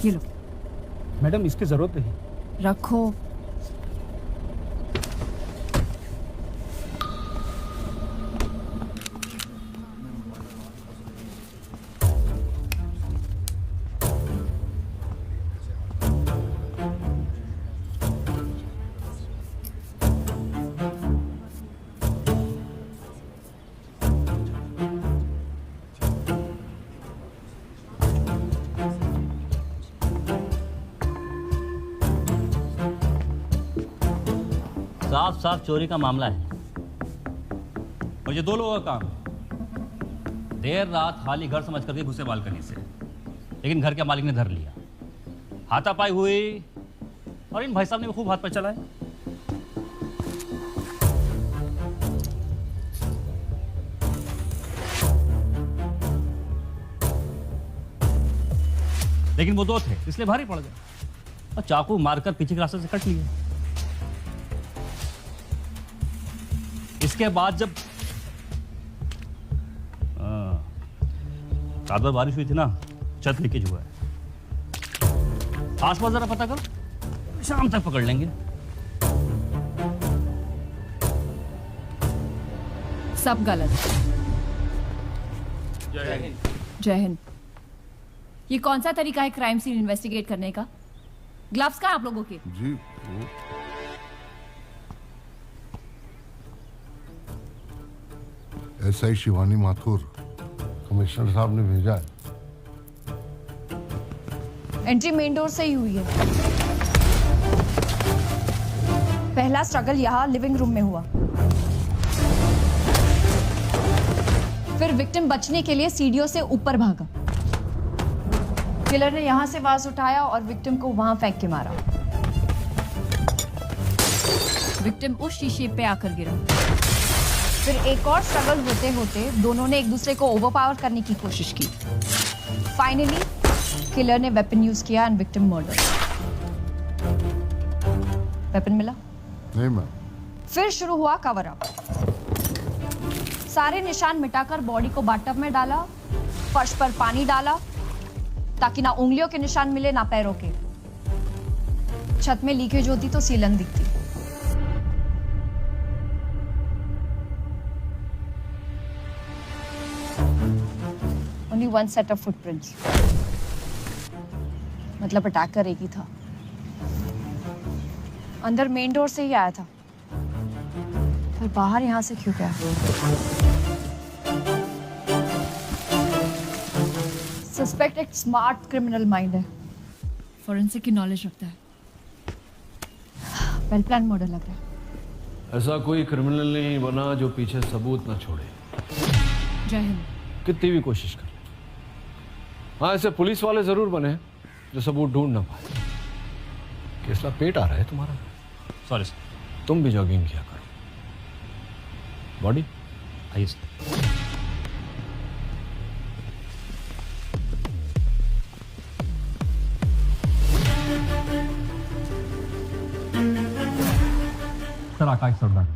ये लो। मैडम इसकी जरूरत नहीं। रखो। साफ साफ चोरी का मामला है और ये 2 लोगों का काम है। देर रात खाली घर समझ करके घुसे बालकनी से, लेकिन घर के मालिक ने धर लिया। हाथापाई हुई और इन भाई साहब ने भी खूब हाथ पर चलाए। लेकिन वो 2 थे इसलिए भारी पड़ गए और चाकू मारकर पीछे के रास्ते से कट लिए। इसके बाद जब रात भर बारिश हुई थी ना, छत लीकेज हुआ है। आसपास जरा पता करो, शाम तक पकड़ लेंगे। सब गलत। जय हिंद। जय हिंद। ये कौन सा तरीका है क्राइम सीन इन्वेस्टिगेट करने का? ग्लव्स कहाँ आप लोगों के? जी एसआई शिवानी माथुर कमिश्नर साहब ने भेजा है। एंट्री मेन डोर से ही हुई है। पहला स्ट्रगल यहाँ लिविंग रूम में हुआ, फिर विक्टिम बचने के लिए सीढ़ियों से ऊपर भागा। किलर ने यहां से वाज उठाया और विक्टिम को वहां फेंक के मारा। विक्टिम उस शीशे पे आकर गिरा। फिर एक और स्ट्रगल होते होते दोनों ने एक दूसरे को ओवरपावर करने की कोशिश की। फाइनली किलर ने वेपन यूज किया एंड विक्टिम मर्डर। वेपन मिला? नहीं मैम। फिर शुरू हुआ कवर अप। सारे निशान मिटाकर बॉडी को बाथटब में डाला, फर्श पर पानी डाला ताकि ना उंगलियों के निशान मिले ना पैरों के। छत में लीकेज होती तो सीलन दिखती। Only one set of footprints. मतलब अटैकर एक ही था। अंदर मेन डोर से ही आया था, फिर बाहर यहां से क्यों गया? सस्पेक्ट एक स्मार्ट क्रिमिनल माइंड है, फोरेंसिक की नॉलेज रखता है। वेल प्लान मर्डर लग रहा है। ऐसा कोई क्रिमिनल नहीं बना जो पीछे सबूत ना छोड़े, जय हिंद। कितनी भी कोशिश कर ले। हाँ, ऐसे पुलिस वाले जरूर बने जो सबूत ढूंढ ना पाए। केसला पेट आ रहा है तुम्हारा। Sorry sir. तुम भी जॉगिंग किया करो। बॉडी आइए सर। सर आकाश सरदार।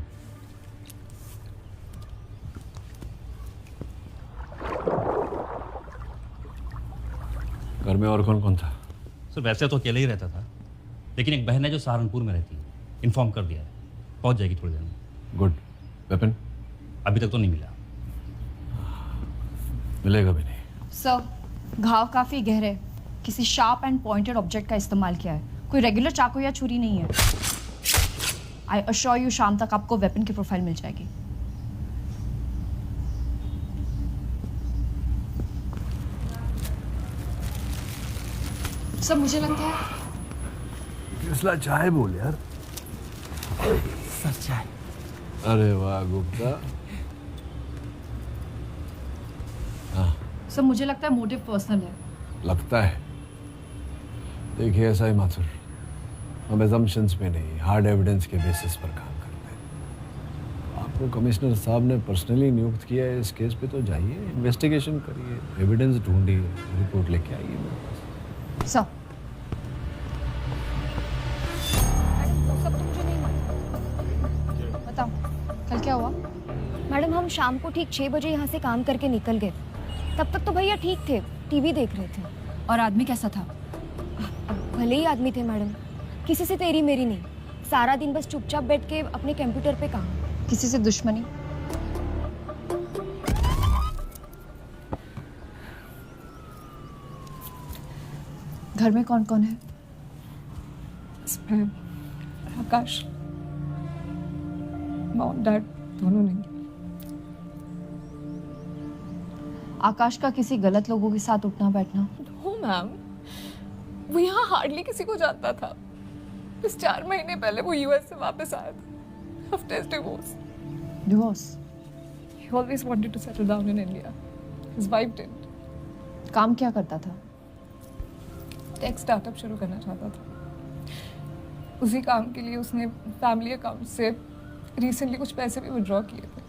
घर में और कौन कौन था? सर वैसे तो अकेले ही रहता था, लेकिन एक बहन है जो सहारनपुर में रहती है, इन्फॉर्म कर दिया है, पहुंच जाएगी थोड़ी देर में। गुड। वेपन अभी तक तो नहीं मिला। मिलेगा भी नहीं। सर, घाव काफी गहरे, किसी शार्प एंड पॉइंटेड ऑब्जेक्ट का इस्तेमाल किया है, कोई रेगुलर चाकू या छुरी नहीं है। आई अश्योर यू शाम तक आपको वेपन की प्रोफाइल मिल जाएगी। सर मुझे लगता है केसला चाय बोल यार। सर चाय। अरे वाह गुप्ता। हाँ सर मुझे लगता है मोटिव पर्सनल है। लगता है। देखिए ऐसा ही माथुर, हम एजम्पशंस पे नहीं, हार्ड एविडेंस के बेसिस पर काम करते हैं। आपको कमिश्नर साहब ने पर्सनली नियुक्त किया है इस केस पे, तो जाइए, इन्वेस्टिगेशन करिए, एविडेंस ढूंढिए, रिपोर्ट लेके आइए मेरे पास। सर क्या हुआ? मैडम हम शाम को ठीक 6 बजे यहाँ से काम करके निकल गए। तब तक तो भैया ठीक थे, टीवी देख रहे थे। और आदमी कैसा था? अब भले ही आदमी थे मैडम, किसी से तेरी मेरी नहीं, सारा दिन बस चुपचाप बैठ के अपने कंप्यूटर पे काम। किसी से दुश्मनी? घर में कौन कौन है? इसमें आकाश, मॉम डैड दोनों नहीं। आकाश का किसी गलत लोगों के साथ उठना बैठना? नो मैम, वो यहाँ हार्डली किसी को जानता था। बस 4 महीने पहले वो यूएस से वापस आया था after his divorce. Divorce? He always wanted to settle down in India. His wife didn't. काम क्या करता था? टेक स्टार्टअप शुरू करना चाहता था। उसी काम के लिए उसने फैमिली अकाउंट से रिसेंटली कुछ पैसे भी विड्रॉ किए थे।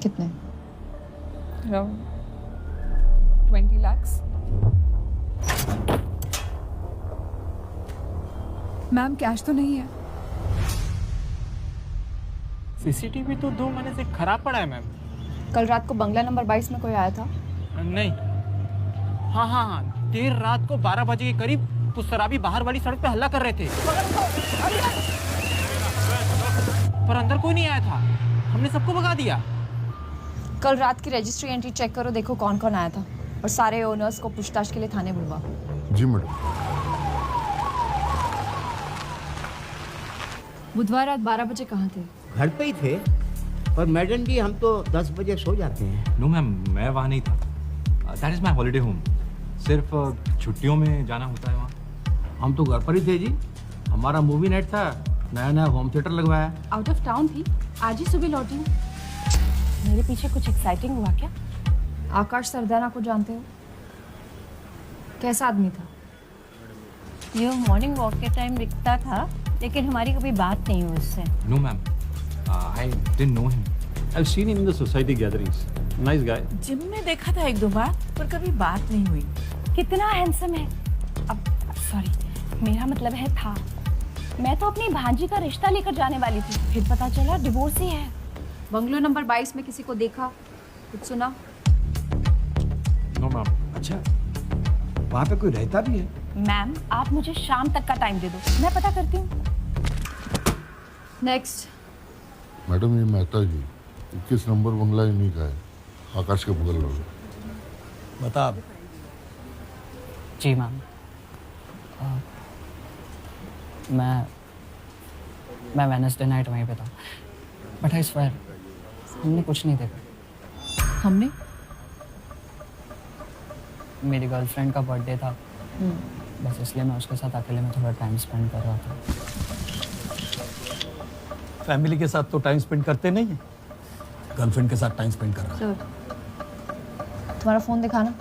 कितने? Around 20 lakhs. मैम कैश तो नहीं है। सीसीटीवी तो 2 महीने से खराब पड़ा है मैम। कल रात को बंगला नंबर 22 में कोई आया था? नहीं। हाँ, देर रात को 12 बजे के करीब कुछ शराबी बाहर वाली सड़क पे हल्ला कर रहे थे, पर अंदर कोई नहीं आया था। हमने सबको भगा दिया। कल रात की रजिस्ट्री एंट्री चेक करो, देखो कौन कौन आया था और सारे ओनर्स को पूछताछ के लिए थाने बुलवा। जी मैडम। बुधवार रात 12 बजे कहाँ थे? घर पे ही थे, पर मैडम जी हम तो 10 बजे सो जाते हैं। नो मैम, मैं वहाँ नहीं था। That is my holiday home. सिर्फ छुट्टियों में जाना होता है वहाँ। हम तो घर पर ही थे जी, हमारा मूवी नाइट था, नया होम थिएटर लगवाया। आउट ऑफ टाउन थी, आज ही सुबह लौटी। मेरे पीछे कुछ एक्साइटिंग हुआ क्या? आकाश सरदाना को जानते हो? कैसा आदमी था? ये मॉर्निंग वॉक के टाइम दिखता था, लेकिन हमारी कभी बात नहीं हुई उससे। No ma'am, I didn't know him. I've seen him in the society gatherings. Nice guy. Gym में देखा था 1-2 बार, पर कभी बात नहीं हुई। कितना हैंडसम है। अब सॉरी, मेरा मतलब है था। मैं तो अपनी भांजी का रिश्ता लेकर जाने वाली थी, फिर पता चला डिवोर्स ही है। बंगलो नंबर 22 में किसी को देखा, कुछ सुना? No ma'am. अच्छा, वहाँ पे कोई रहता भी है? मैम आप मुझे शाम तक का टाइम दे दो, मैं पता करती हूँ। नेक्स्ट। मैडम ये मेहता जी 21 नंबर बंगला इन्हीं का है, आकाश के बगल वाला। बता अब। जी मैम, मैं वेडनेसडे नाइट वहीं पे था, बट आई स्वेयर हमने कुछ नहीं देखा। हमने? मेरी गर्लफ्रेंड का बर्थडे था, बस इसलिए मैं उसके साथ अकेले में थोड़ा टाइम स्पेंड कर रहा था। फैमिली के साथ तो टाइम स्पेंड करते नहीं है, गर्लफ्रेंड के साथ टाइम स्पेंड कर रहा है। तुम्हारा फोन दिखाना।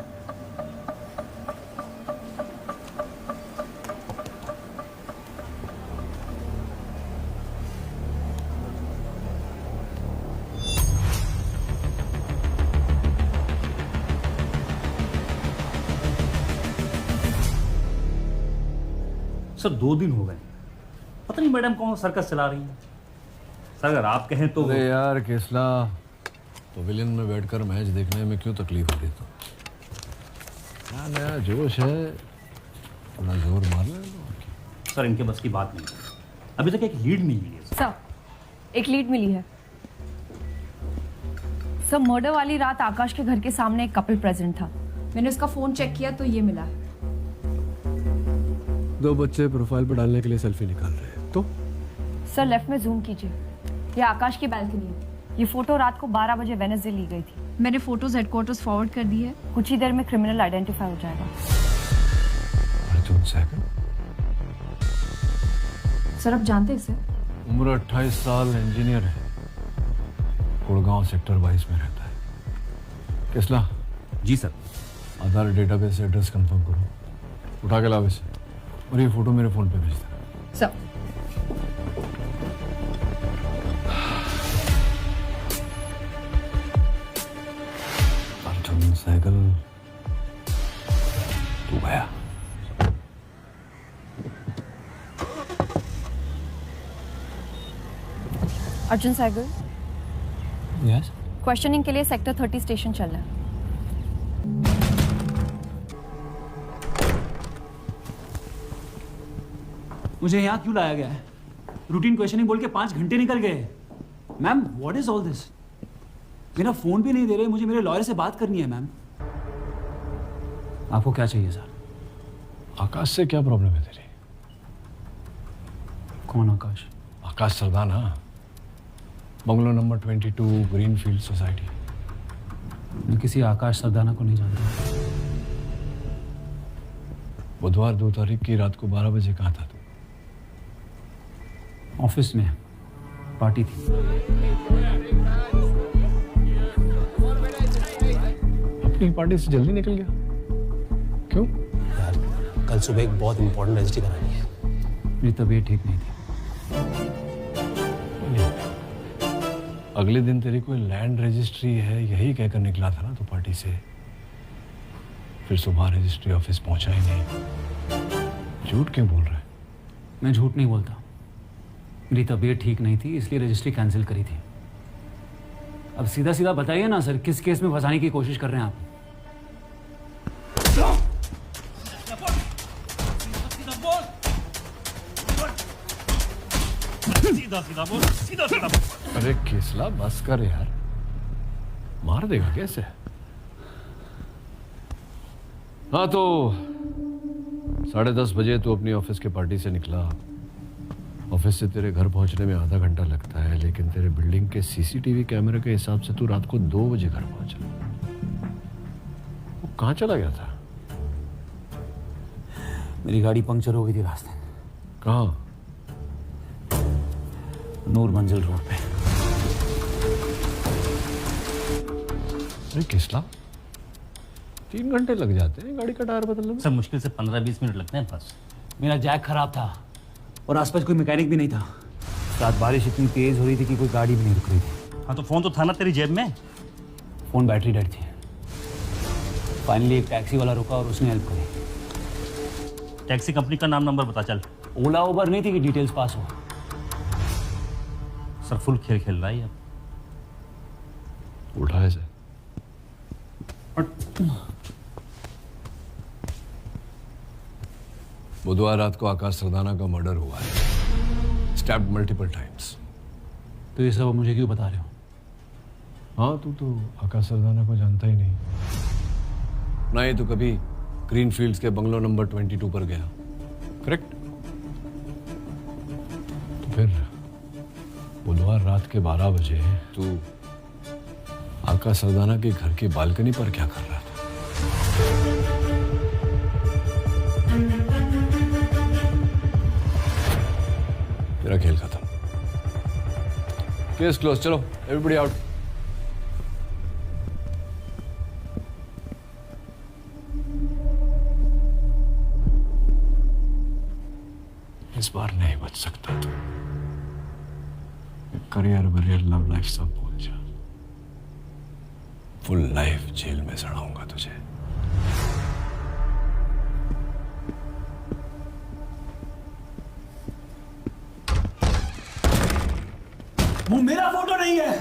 सर 2 दिन हो गए, पता नहीं मैडम कौन सर्कस चला रही है। सर अगर आप कहें तो। अरे यार केसला, पवेलियन में बैठकर मैच देखने में क्यों तकलीफ हो रही? तो नया नया जोश है, थोड़ा जोर मार ले। सर इनके बस की बात नहीं है, अभी तक एक लीड नहीं मिली है। सर एक लीड मिली है। सर मर्डर वाली रात आकाश के घर के सामने एक कपल प्रेजेंट था। मैंने उसका फोन चेक किया तो ये मिला है। 2 बच्चे प्रोफाइल पर डालने के लिए सेल्फी निकाल रहे हैं तो? सर लेफ्ट में जूम कीजिए, ये आकाश की बैल्कनी है। ये फोटो रात को 12 बजे वेडनेसडे ली गई थी। मैंने फोटोज हेडक्वार्टर्स फॉरवर्ड कर दी है, कुछ ही देर में क्रिमिनल आइडेंटिफाई हो जाएगा। अर्जुन सहगल? सर आप जानते हैं इसे? उम्र 28 साल, इंजीनियर है, गुड़गांव सेक्टर 22 में रहता है। केसला? जी सर। आधार डेटाबेस से एड्रेस कंफर्म करो, उठा के लाओ इसे, और ये फोटो मेरे फोन पे भेज देना। सर अर्जुन सहगल तू गया। अर्जुन सहगल, यस क्वेश्चनिंग के लिए सेक्टर 30 स्टेशन चलना है। मुझे यहाँ क्यों लाया गया है? रूटीन क्वेश्चनिंग बोल के 5 घंटे निकल गए। Ma'am what is all this? मेरा फोन भी नहीं दे रहे, मुझे मेरे लॉयर से बात करनी है। मैम आपको क्या चाहिए सर? आकाश से क्या प्रॉब्लम है तेरी? कौन Akash? Akash Sardana, bungalow number 22, Greenfield society. मैं किसी आकाश सरदाना को नहीं जानता। बुधवार 2 तारीख की रात को 12 बजे कहाँ था तू? ऑफिस में पार्टी थी। अपनी पार्टी से जल्दी निकल गया क्यों? यार कल सुबह एक बहुत इंपॉर्टेंट रजिस्ट्री करानी है। मेरी तबीयत ठीक नहीं थी। अगले दिन तेरी कोई लैंड रजिस्ट्री है यही कहकर निकला था ना तो पार्टी से, फिर सुबह रजिस्ट्री ऑफिस पहुंचा ही नहीं। झूठ क्यों बोल रहा है? मैं झूठ नहीं बोलता। मेरी तबीयत ठीक नहीं थी इसलिए रजिस्ट्री कैंसिल करी थी। अब सीधा सीधा बताइए ना सर, किस केस में फंसाने की कोशिश कर रहे हैं आप? सीधा सीधा बोल, सीधा सीधा बोल। अरे केसला बस कर यार, मार देगा कैसे? हाँ तो 10:30 बजे तू अपनी ऑफिस के पार्टी से निकला। ऑफिस से तेरे घर पहुंचने में आधा घंटा लगता है, लेकिन तेरे बिल्डिंग के सीसीटीवी कैमरे के हिसाब से तू रात को 2 बजे घर पहुंचा। वो कहाँ चला गया था? मेरी गाड़ी पंक्चर हो गई थी रास्ते में। कहाँ? नूर मंजिल रोड पे। अरे किसला 3 घंटे लग जाते हैं गाड़ी का टायर बदलने में? सर मुश्किल से 15-20 मिनट लगते हैं बस। मेरा जैक खराब था और आसपास कोई मैकेनिक भी नहीं था। रात बारिश इतनी तेज हो रही थी कि कोई गाड़ी भी नहीं रुक रही थी। हाँ तो फोन तो था ना तेरी जेब में? फोन बैटरी डेड थी। फाइनली एक टैक्सी वाला रुका और उसने हेल्प करी। टैक्सी कंपनी का नाम नंबर बता चल। ओला उबर नहीं थी कि डिटेल्स पास हो। सर फुल खेल खेल रहा है अब। उठा है सर। बुधवार रात को आकाश सरदाना का मर्डर हुआ है, स्टैब्ड मल्टीपल टाइम्स। तो ये सब मुझे क्यों बता रहे हो? हाँ तू तो आकाश सरदाना को जानता ही नहीं, ना ही तो कभी ग्रीनफील्ड्स के बंगलो नंबर 22 पर गया, करेक्ट? तो फिर बुधवार रात के 12 बजे तू आकाश सरदाना के घर की बालकनी पर क्या कर रहा था? तेरा खेल खत्म। Case close. चलो एवरीबॉडी आउट। इस बार नहीं बच सकता तू। करियर वरियर लव लाइफ सब भूल जा। फुल लाइफ जेल में सड़ाऊंगा तुझे। वो मेरा फोटो नहीं है।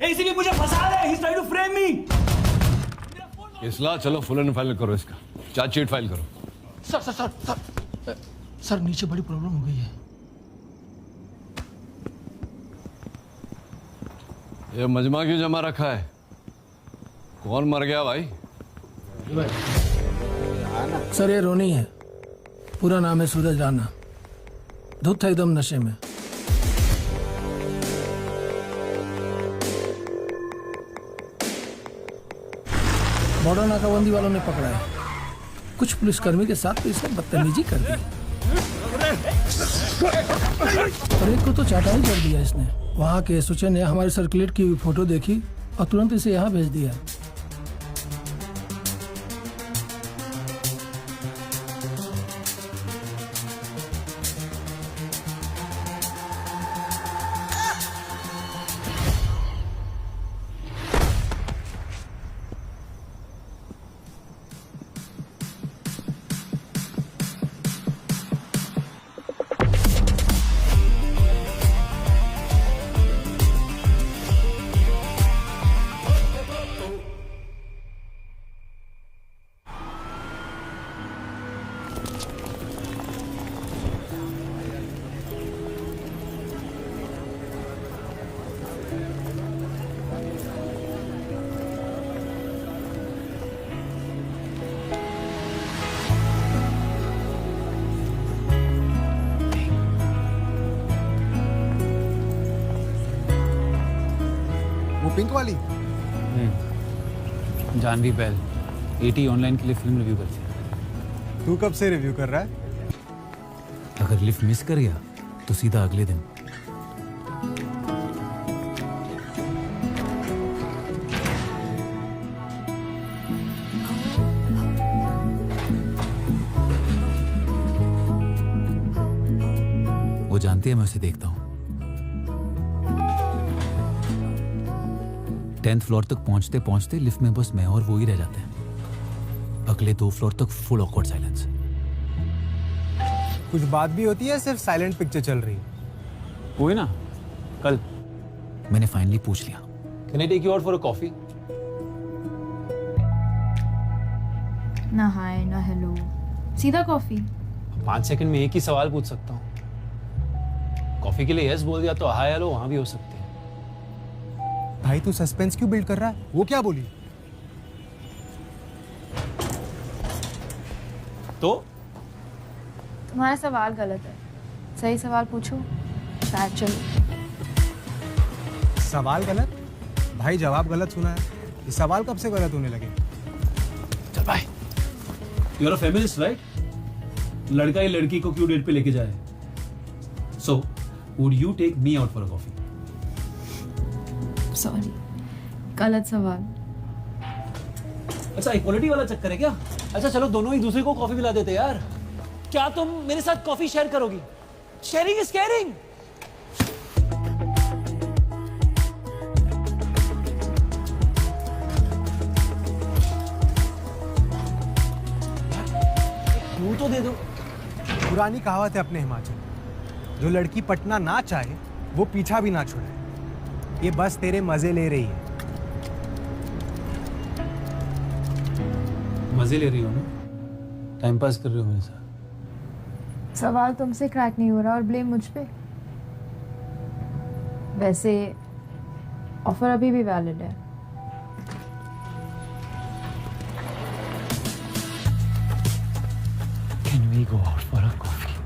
एसीपी मुझे फंसा रहा है। He's trying to frame me. इसला चलो फुल एंड फाइल करो, इसका चार्जशीट फाइल करो। Sir sir sir sir sir नीचे बड़ी प्रॉब्लम हो गई है। ये मजमा क्यों जमा रखा है? कौन मर गया भाई? सर ये रोनी है, पूरा नाम है सूरज राणा। धुत था एकदम नशे में। बॉर्डर नाकाबंदी वालों ने पकड़ा है। कुछ पुलिसकर्मी के साथ तो इसने बदतमीजी कर दी और एक को तो चाटा ही कर दिया इसने। वहाँ के एसोसिएशन ने हमारी सर्कुलेट की हुई फोटो देखी और तुरंत इसे यहाँ भेज दिया। पिंक वाली? जानवी पहल एटी ऑनलाइन के लिए फिल्म रिव्यू करती है। तू कब से रिव्यू कर रहा है? अगर लिफ्ट मिस कर गया तो सीधा अगले दिन। वो जानती है मैं उसे देखता हूँ। 10th फ्लोर तक पहुंचते पहुंचते लिफ्ट में बस मैं और वो ही रह जाते हैं। अगले 2 फ्लोर तक फुल ऑकवर्ड साइलेंस। कुछ बात भी होती है, सिर्फ साइलेंट पिक्चर चल रही? हुई ना कल। मैंने फाइनली पूछ लिया। Can I take you out for a coffee? ना हाय ना हेलो, सीधा कॉफी। 5 सेकंड में एक ही सवाल पूछ सकता हूँ। कॉफी के लिए यस बोल दिया तो हाय हेलो वहां भी हो सकते हैं। भाई तू सस्पेंस क्यों बिल्ड कर रहा है? वो क्या बोली? तो तुम्हारा सवाल गलत है, सही सवाल पूछो शायद चलो। सवाल गलत? भाई जवाब गलत सुना है। ये सवाल कब से गलत होने लगे? चल bye. You are a feminist right? लड़का ही लड़की को क्यों डेट पे लेके जाए? So would you take me out for a coffee? Sorry, गलत सवाल। अच्छा इक्वालिटी वाला चक्कर है क्या? अच्छा चलो दोनों एक दूसरे को कॉफी पिला देते यार। क्या तुम मेरे साथ कॉफी शेयर करोगी? Sharing is caring. तू तो दे दो। पुरानी कहावत है अपने हिमाचल, जो लड़की पटना ना चाहे वो पीछा भी ना छुड़ाए। ये बस तेरे मजे ले रही है। मजे ले रही हो ना? टाइम पास कर रही हो मेरे साथ? सवाल तुमसे क्रैक नहीं हो रहा और ब्लेम मुझ पे। वैसे ऑफर अभी भी वैलिड है। Can we go out for a coffee?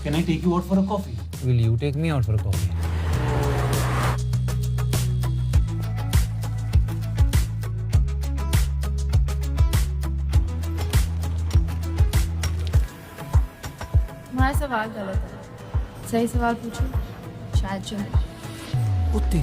Can I take you out for a coffee? Will you take me out for a coffee? तुम्हारा सवाल गलत है, सही सवाल पूछो शायद चलो। उत्ते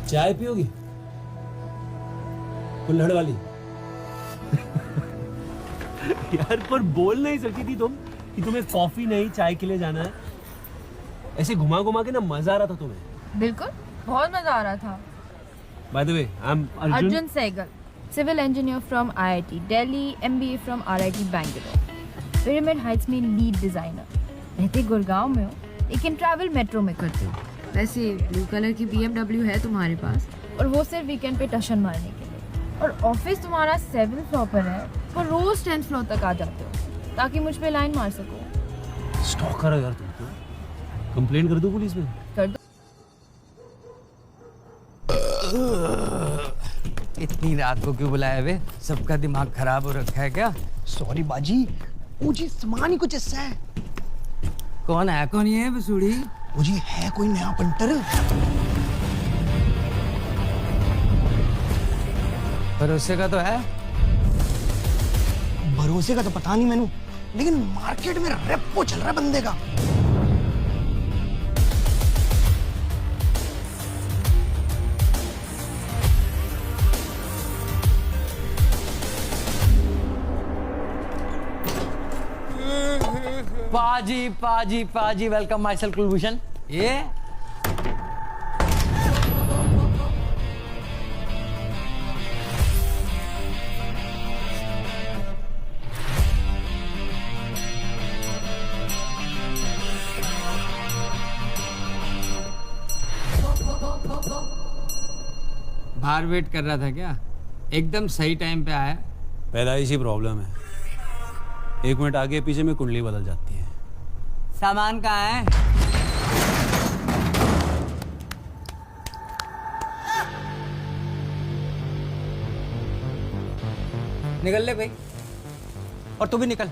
चाय पियोगी? कुल्हड़ वाली? यार पर बोल नहीं सकती थी तुम कि तुम्हें कॉफी नहीं चाय के लिए जाना है? ऐसे घुमा घुमा के ना मजा आ रहा था तुम्हें। बिल्कुल, बहुत मजा आ रहा था। By the way I am Arjun Sehgal, civil engineer from IIT Delhi, MBA from RIT Bangalore, pyramid heights में लीड डिजाइनर। रहते गुड़गांव में हो लेकिन ट्रैवल मेट्रो में करते हो। वैसे ब्लू कलर की BMW है तुम्हारे पास, और वो सिर्फ वीकेंड पे टशन मारने के लिए। और ऑफिस तुम्हारा 7th फ्लोर पर है, पर रोज 10th फ्लोर तक आ जाते हो ताकि मुझ पे लाइन मार सको। स्टॉकर हो यार तुम तो। कंप्लेंट कर दो पुलिस में? कर दो। इतनी रात को क्यों बुलाया वे? सबका दिमाग खराब हो रखा है क्या? सॉरी बाजी, मुझे सामान ही कुछ ऐसा है। कौन है कौन ये बसूड़ी? मुझे है कोई नया पंटर। भरोसे का तो है? भरोसे का तो पता नहीं मैनू, लेकिन मार्केट में रेपो चल रहा है बंदे का। पाजी पाजी पाजी, वेलकम माय सेल्फ कुलभूषण। ये बाहर वेट कर रहा था क्या? एकदम सही टाइम पे आया। पैदाइशी प्रॉब्लम है, 1 मिनट आगे पीछे में कुंडली बदल जाती है। सामान कहाँ है? निकल ले भाई। और तू भी निकल।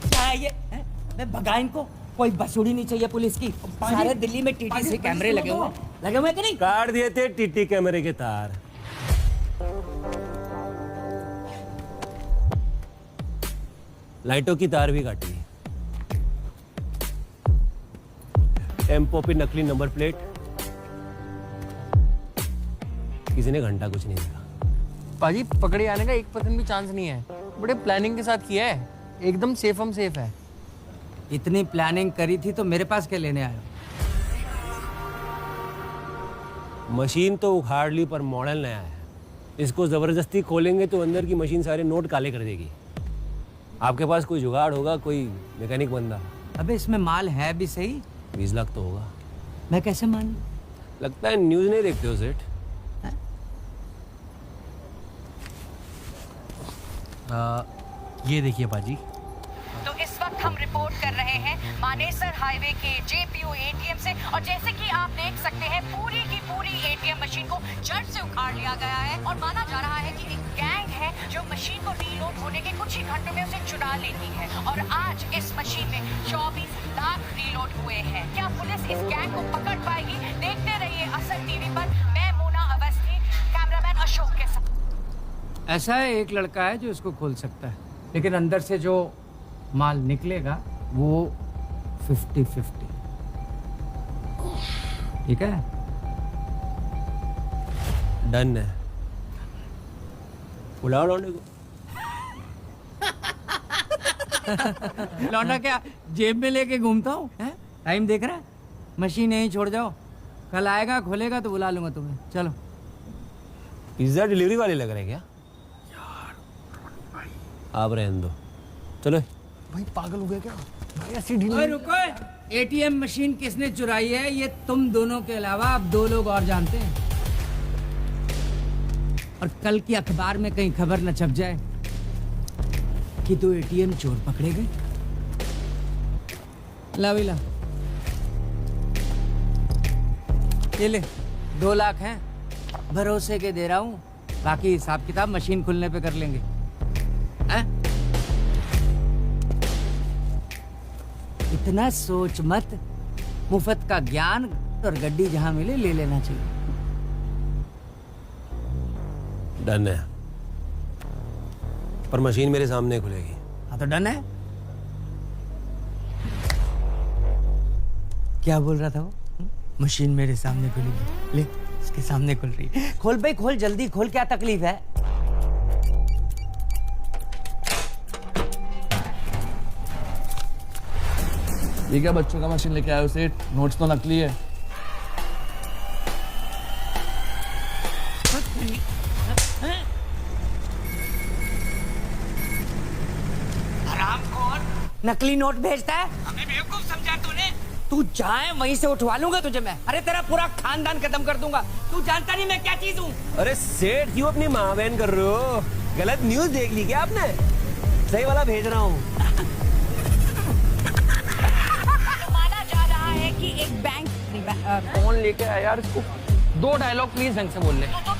क्या है ये? मैं भगा इनको। कोई बसूड़ी नहीं चाहिए पुलिस की। सारे दिल्ली में टीटीसी कैमरे लगे हुए कि नहीं? काट दिए थे टीटी कैमरे के तार। लाइटों की तार भी काटी। टेम्पो पे नकली नंबर प्लेट। किसी ने घंटा कुछ नहीं दिया। पाजी पकड़े आने का 1% भी चांस नहीं है। बड़े प्लानिंग के साथ किया है। एकदम सेफ है। इतनी प्लानिंग करी थी तो मेरे पास क्या लेने आए? मशीन तो उखाड़ ली पर मॉडल नया है। इसको जबरदस्ती खोलेंगे तो अंदर की मशीन सारे नोट काले कर देगी। आपके पास कोई जुगाड़ होगा, कोई मैकेनिक बंदा? अबे इसमें माल है भी सही। 20 लाख तो होगा। मैं कैसे मानूं? लगता है न्यूज नहीं देखते हो सेठ। ये देखिए पाजी। तो इस वक्त हम रिपोर्ट कर रहे हैं मानेसर हाईवे के जेपीओ एटीएम से, और जैसे कि आप देख सकते हैं पूरी की पूरी एटीएम मशीन को जड़ से उखाड़ लिया गया है। और माना जा रहा है कि एक गैंग है जो मशीन को रीलोड होने के कुछ ही घंटों में उसे चुरा लेती है। और आज इस मशीन में 24 लाख रीलोड हुए हैं। क्या पुलिस इस गैंग को पकड़ पाएगी? देखते रहिए असर टीवी पर। मैं मोना अवस्थी, कैमरामैन अशोक के साथ। ऐसा है, एक लड़का है जो इसको खोल सकता है, लेकिन अंदर से जो माल निकलेगा वो 50-50। ठीक है? डन है। बुलाओ लौंडे को। लौंडा क्या जेब में लेके घूमता हूँ? टाइम देख रहा है? मशीन यहीं छोड़ जाओ। कल आएगा, खोलेगा तो बुला लूंगा तुम्हें। चलो। पिज्जा डिलीवरी वाले लग रहे क्या? आप रहने दो। चलो। भाई पागल हो गया क्या? भाई ऐसी ओए रुको। एटीएम मशीन किसने चुराई है ये तुम दोनों के अलावा अब 2 लोग और जानते हैं। और कल की अखबार में कहीं खबर न छप जाए कि 2 एटीएम चोर पकड़े गए। ला भी ला। ये ले 2 लाख हैं, भरोसे के दे रहा हूँ। बाकी हिसाब किताब मशीन खुलने पे कर लेंगे। इतना सोच मत। मुफ्त का ज्ञान और गड्डी जहां मिले ले लेना चाहिए। डन है, पर मशीन मेरे सामने खुलेगी। हाँ तो डन है। क्या बोल रहा था वो? मशीन मेरे सामने खुलेगी। ले, इसके सामने खुल रही है। खोल भाई खोल, जल्दी खोल। क्या तकलीफ है? ये क्या बच्चों का मशीन लेके आए हो सेठ? नोट्स तो नकली है। हरामखोर, नकली नोट भेजता है? हमें बेवकूफ समझा तूने? तू जाए वहीं से उठवा लूंगा तुझे मैं। अरे तेरा पूरा खानदान खत्म कर दूंगा। तू जानता नहीं मैं क्या चीज हूँ। अरे सेठ क्यों अपनी माँ बहन कर रहे हो? गलत न्यूज देख ली क्या आपने? सही वाला भेज रहा हूँ। कि एक बैंक फोन लेके आया यार, इसको 2 डायलॉग प्लीज ढंग से बोल ले। कैमरा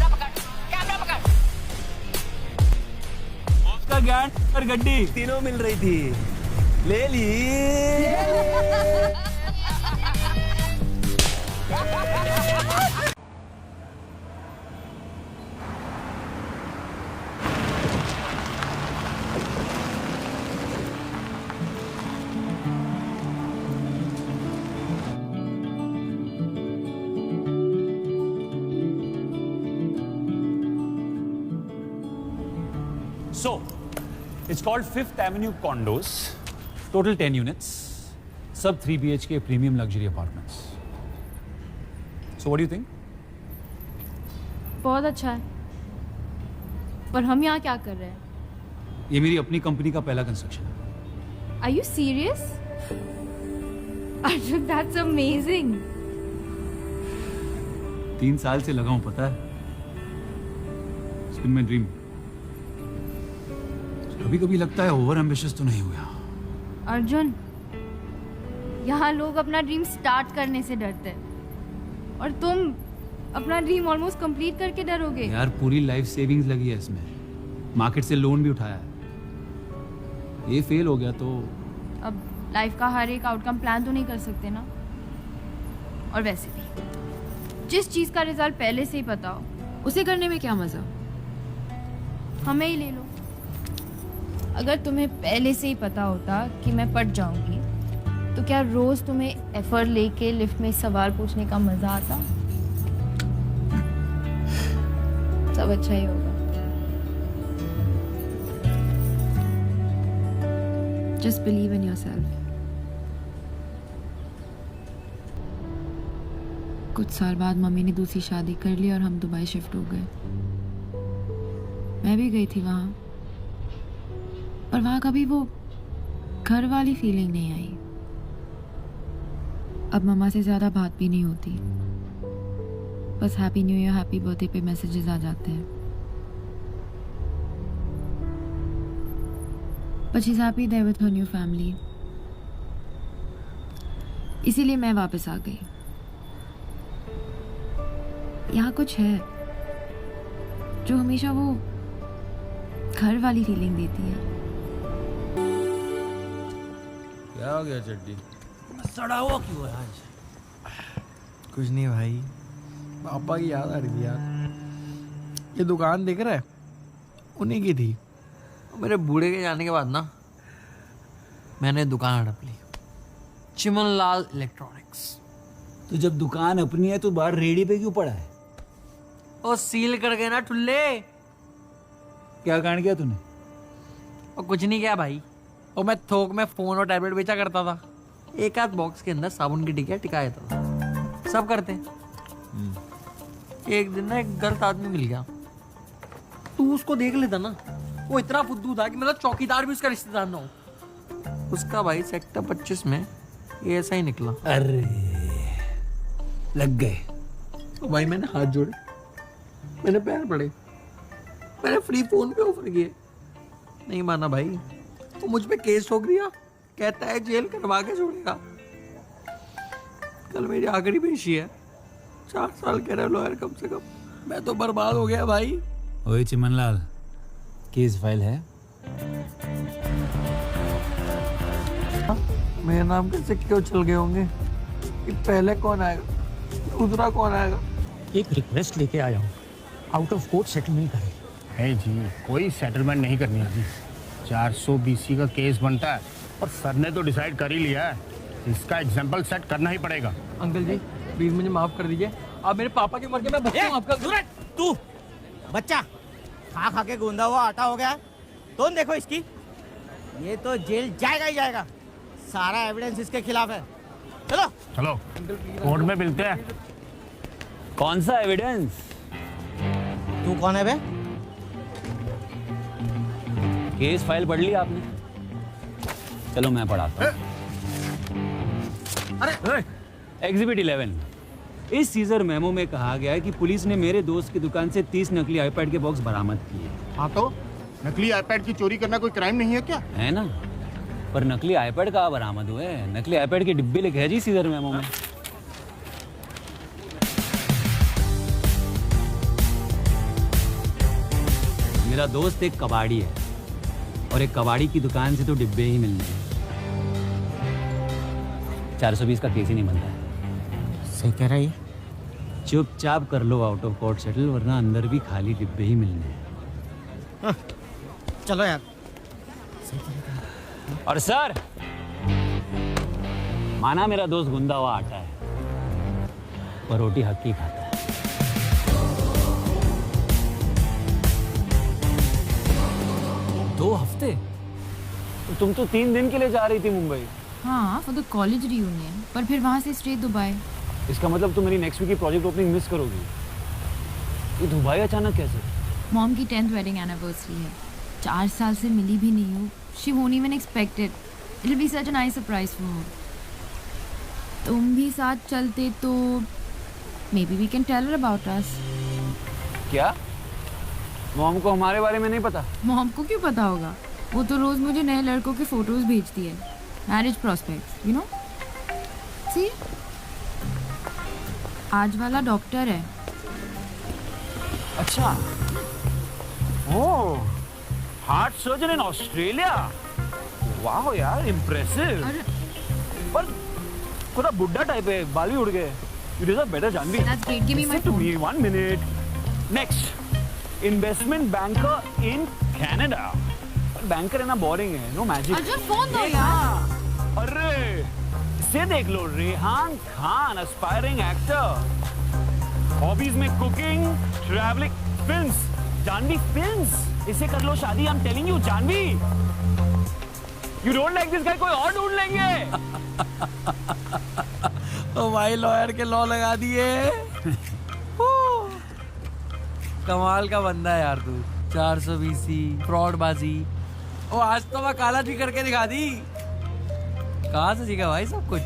पकड़। उसका ज्ञान और गड्डी तीनों मिल रही थी। ले ली। So, it's called Fifth Avenue Condos. Total 10 units. Sub 3 BHK premium luxury apartments. So, what do you think? बहुत अच्छा है, पर हम यहाँ क्या कर रहे हैं? ये मेरी अपनी कंपनी का पहला कंस्ट्रक्शन है। Are you serious? Arjun, that's amazing. 3 साल से लगा हूँ, पता है? It's been my dream. कभी कभी लगता है ओवर एम्बिशियस तो नहीं हुआ। अर्जुन, यहाँ लोग अपना ड्रीम स्टार्ट करने से डरते हैं और तुम अपना ड्रीम ऑलमोस्ट कंप्लीट करके डरोगे। यार पूरी लाइफ सेविंग्स लगी है इसमें, मार्केट से लोन भी उठाया है। ये फेल हो गया तो अब लाइफ का हर एक आउटकम प्लान तो नहीं कर सकते ना। और वैसे भी जिस चीज़ का रिजल्ट पहले से ही पता हो उसे करने में क्या मज़ा। हमें ही ले लो, अगर तुम्हें पहले से ही पता होता कि मैं पट जाऊंगी तो क्या रोज तुम्हें एफर्ट लेके लिफ्ट में सवाल पूछने का मजा आता? सब अच्छा ही होगा। Just believe in yourself. कुछ साल बाद मम्मी ने दूसरी शादी कर ली और हम दुबई शिफ्ट हो गए। मैं भी गई थी वहाँ, पर वहाँ कभी वो घर वाली फीलिंग नहीं आई। अब मम्मा से ज़्यादा बात भी नहीं होती, बस happy new year happy birthday पे मैसेजेस आ जाते हैं। But she's happy there with her new family. इसीलिए मैं वापस आ गई। यहाँ कुछ है जो हमेशा वो घर वाली फीलिंग देती है। क्या हो गया चड्डी? सड़ा हुआ क्यों है आज? कुछ नहीं भाई, पापा की याद आ रही थी यार। ये दुकान दिख रहा है, उन्हीं की थी। मेरे बूढ़े के जाने के बाद ना मैंने दुकान हड़प ली, चिमन लाल इलेक्ट्रॉनिक्स। तो जब दुकान अपनी है तो बाहर रेडी पे क्यों पड़ा है? और सील कर गए ना ठुल्ले। क्या कांड किया तूने? और कुछ नहीं किया भाई, और मैं थोक में फोन और टैबलेट बेचा करता था। एक आध बॉक्स के अंदर साबुन की टिकिया टिकाया था, सब करते। एक दिन ना एक गलत आदमी मिल गया, तू उसको देख लेता ना, वो इतना फुद्दू था कि मतलब चौकीदार भी उसका रिश्तेदार ना हो। उसका भाई सेक्टर 25 में ये ऐसा ही निकला। अरे लग गए। तो भाई मैंने हाथ जोड़े, मैंने पैर पड़े, मैंने फ्री फोन पे ऑफर किए, नहीं माना भाई। वो मुझ पे केस ठोक दिया, कहता है जेल करवा के छोड़ेगा। कल मेरी आखिरी पेशी है, 4 साल कह रहे लॉयर कम से कम। मैं तो बर्बाद हो गया भाई। ओए चिमनलाल, केस फाइल है? मेरे नाम के सिक्के उछल गए होंगे कि पहले कौन आएगा, दूसरा कौन आएगा। एक रिक्वेस्ट लेके आया हूँ, आउट ऑफ कोर्ट सेटलमेंट करें। है जी, कोई सेटलमेंट नहीं करनी है जी। 420 का केस बनता है और सर ने तो डिसाइड कर ही लिया है, इसका एग्जाम्पल सेट करना ही पड़ेगा। अंकल जी प्लीज मुझे माफ कर दीजिए, आप मेरे पापा की उम्र के, मैं बच्चा हूं आपका। तू बच्चा खा खा के गूंदा हुआ आटा हो गया। तो देखो इसकी, ये तो जेल जाएगा ही जाएगा। सारा एविडेंस इसके खिलाफ है। चलो चलो कोर्ट में मिलते हैं। कौन सा एविडेंस? तू कौन है बे? केस फाइल पढ़ ली आपने? चलो मैं पढ़ाता हूँ। अरे एग्जिबिट 11, इस सीजर मेमो में कहा गया है कि पुलिस ने मेरे दोस्त की दुकान से 30 नकली आईपैड के बॉक्स बरामद किए। हाँ तो नकली आईपैड की चोरी करना कोई क्राइम नहीं है क्या? है ना, पर नकली आईपैड कहाँ बरामद हुए? नकली आईपैड के डिब्बे लिखे हैं जी सीजर मेमो में। मेरा दोस्त एक कबाड़ी है और एक कबाड़ी की दुकान से तो डिब्बे ही मिलने हैं। 420 का केस ही नहीं बनता है। सही कह रहा है। चुपचाप कर लो आउट ऑफ कोर्ट सेटल, वरना अंदर भी खाली डिब्बे ही मिलने हैं। चलो यार। और सर, माना मेरा दोस्त गुंदा हुआ आटा है, पर रोटी हक की खाता है। 2 हफ्ते? तो तुम तो 3 दिन के लिए जा रही थी मुंबई। हाँ, फॉर द कॉलेज रियूनियन, पर फिर वहाँ से स्ट्रेट दुबई। इसका मतलब तुम मेरी नेक्स्ट वीक की प्रोजेक्ट ओपनिंग मिस करोगी। ये दुबई अचानक कैसे? मॉम की 10th वेडिंग एनिवर्सरी है, 4 साल से मिली भी नहीं हूँ। She won't even expect it, it will be such a nice surprise for her. तुम भी साथ चलते तो maybe we can tell her about us. क्या? मॉम को हमारे बारे में नहीं पता? मॉम को क्यों पता होगा? वो तो रोज मुझे नए लड़कों के फोटोज भेजती है, मैरिज प्रॉस्पेक्ट्स, यू नो। सी, आज वाला डॉक्टर है। अच्छा, ओह, हार्ट सर्जन इन ऑस्ट्रेलिया। वाह यार, इम्प्रेसिव। पर पूरा बुड्ढा टाइप है, बाल भी उड़ गए। You deserve better, Janvi. That's great. Give me my Listen to phone. me, 1 minute. Next, investment banker in Canada. Banker है ना, boring है, no magic. अर्जुन, फोन दो यार। अरे, इसे देख लो, Rehan Khan, aspiring actor. Hobbies में cooking, traveling, films. Janvi, films. इसे कर लो शादी, I'm telling you, Janvi. You don't like this guy, कोई और ढूंढ लेंगे। तो भाई लॉयर के लॉ लगा दिए। कमाल का बंदा है यार तू। 420 फ्रॉडबाजी। ओ आज तो मैं काला जी करके दिखा दी। कहाँ से सीखा भाई सब कुछ?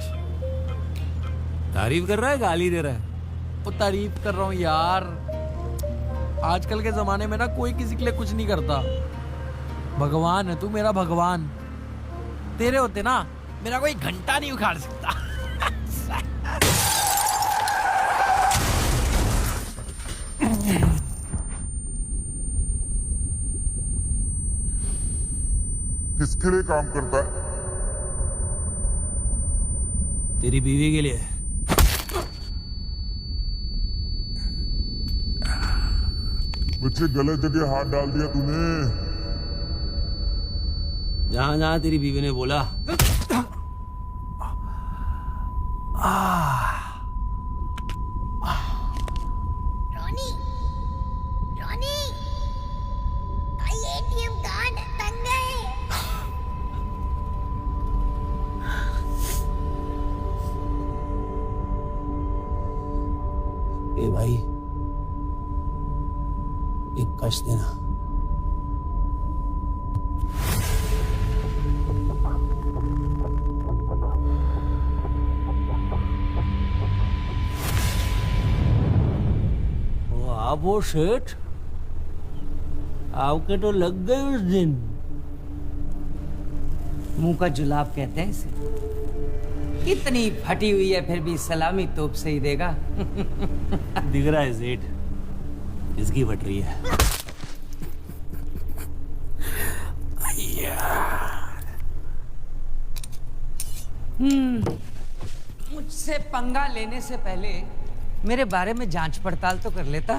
तारीफ कर रहा है, गाली दे रहा है? वो तारीफ कर रहा हूँ यार। आजकल के जमाने में ना कोई किसी के लिए कुछ नहीं करता। भगवान है तू, मेरा भगवान। तेरे होते ना मेरा कोई घंटा नहीं उखाड़ सकता। किसके लिए काम करता है? तेरी बीवी के लिए। मुझे गलत जगह हाथ डाल दिया तूने। जहां जहां तेरी बीवी ने बोला। ए भाई, एक कश देना। वो सेठ, आपके तो लग गए उस दिन। मुंह का जुलाब कहते हैं इसे। इतनी फटी हुई है फिर भी सलामी तोप से ही देगा। दिख रहा है सेठ, इसकी फट रही है। मुझसे पंगा लेने से पहले मेरे बारे में जांच पड़ताल तो कर लेता।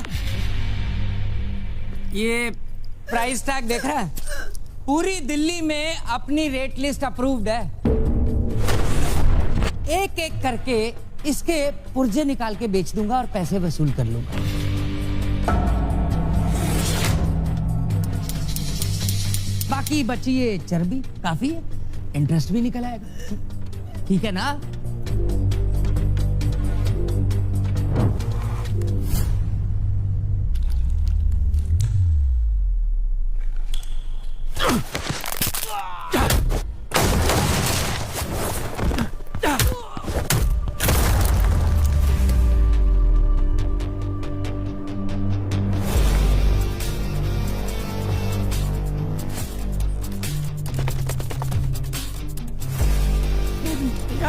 ये प्राइस टैग देख रहा है? पूरी दिल्ली में अपनी रेट लिस्ट अप्रूव्ड है। एक एक करके इसके पुर्जे निकाल के बेच दूंगा और पैसे वसूल कर लूंगा। बाकी बची ये चर्बी काफी है, इंटरेस्ट भी निकल आएगा। ठीक है ना?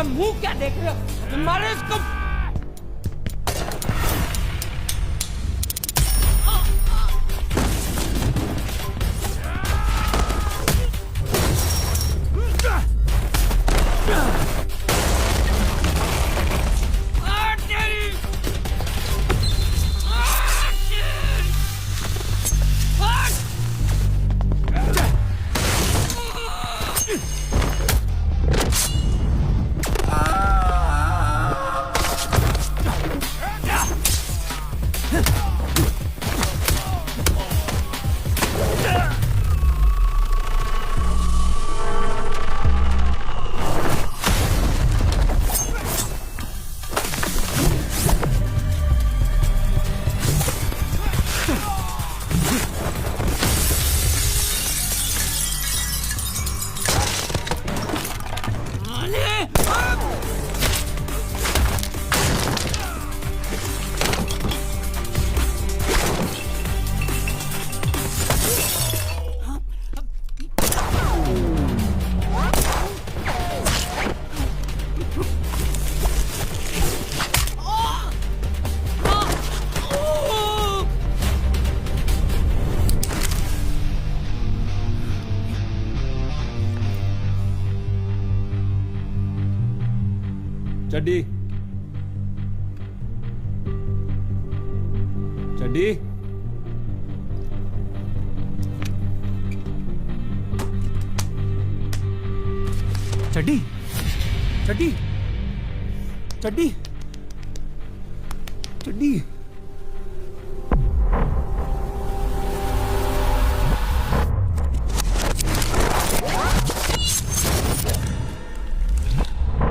मुंह क्या देख रहे हो? मारो इसको। चड्डी चड्डी चड्डी चड्डी चड्डी चड्डी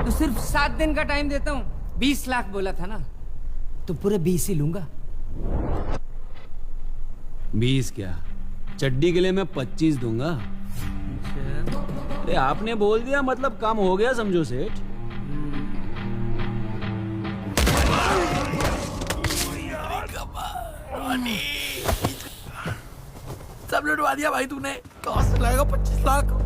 तो सिर्फ 7 दिन का टाइम देता हूँ। 20 लाख बोला था ना, तो पूरे 20 ही लूंगा। 20 क्या, चड्डी के लिए मैं 25 दूंगा। अरे आपने बोल दिया मतलब काम हो गया समझो सेठ। सब लुटवा दिया भाई तूने। कॉस्ट लगेगा 25 lakh.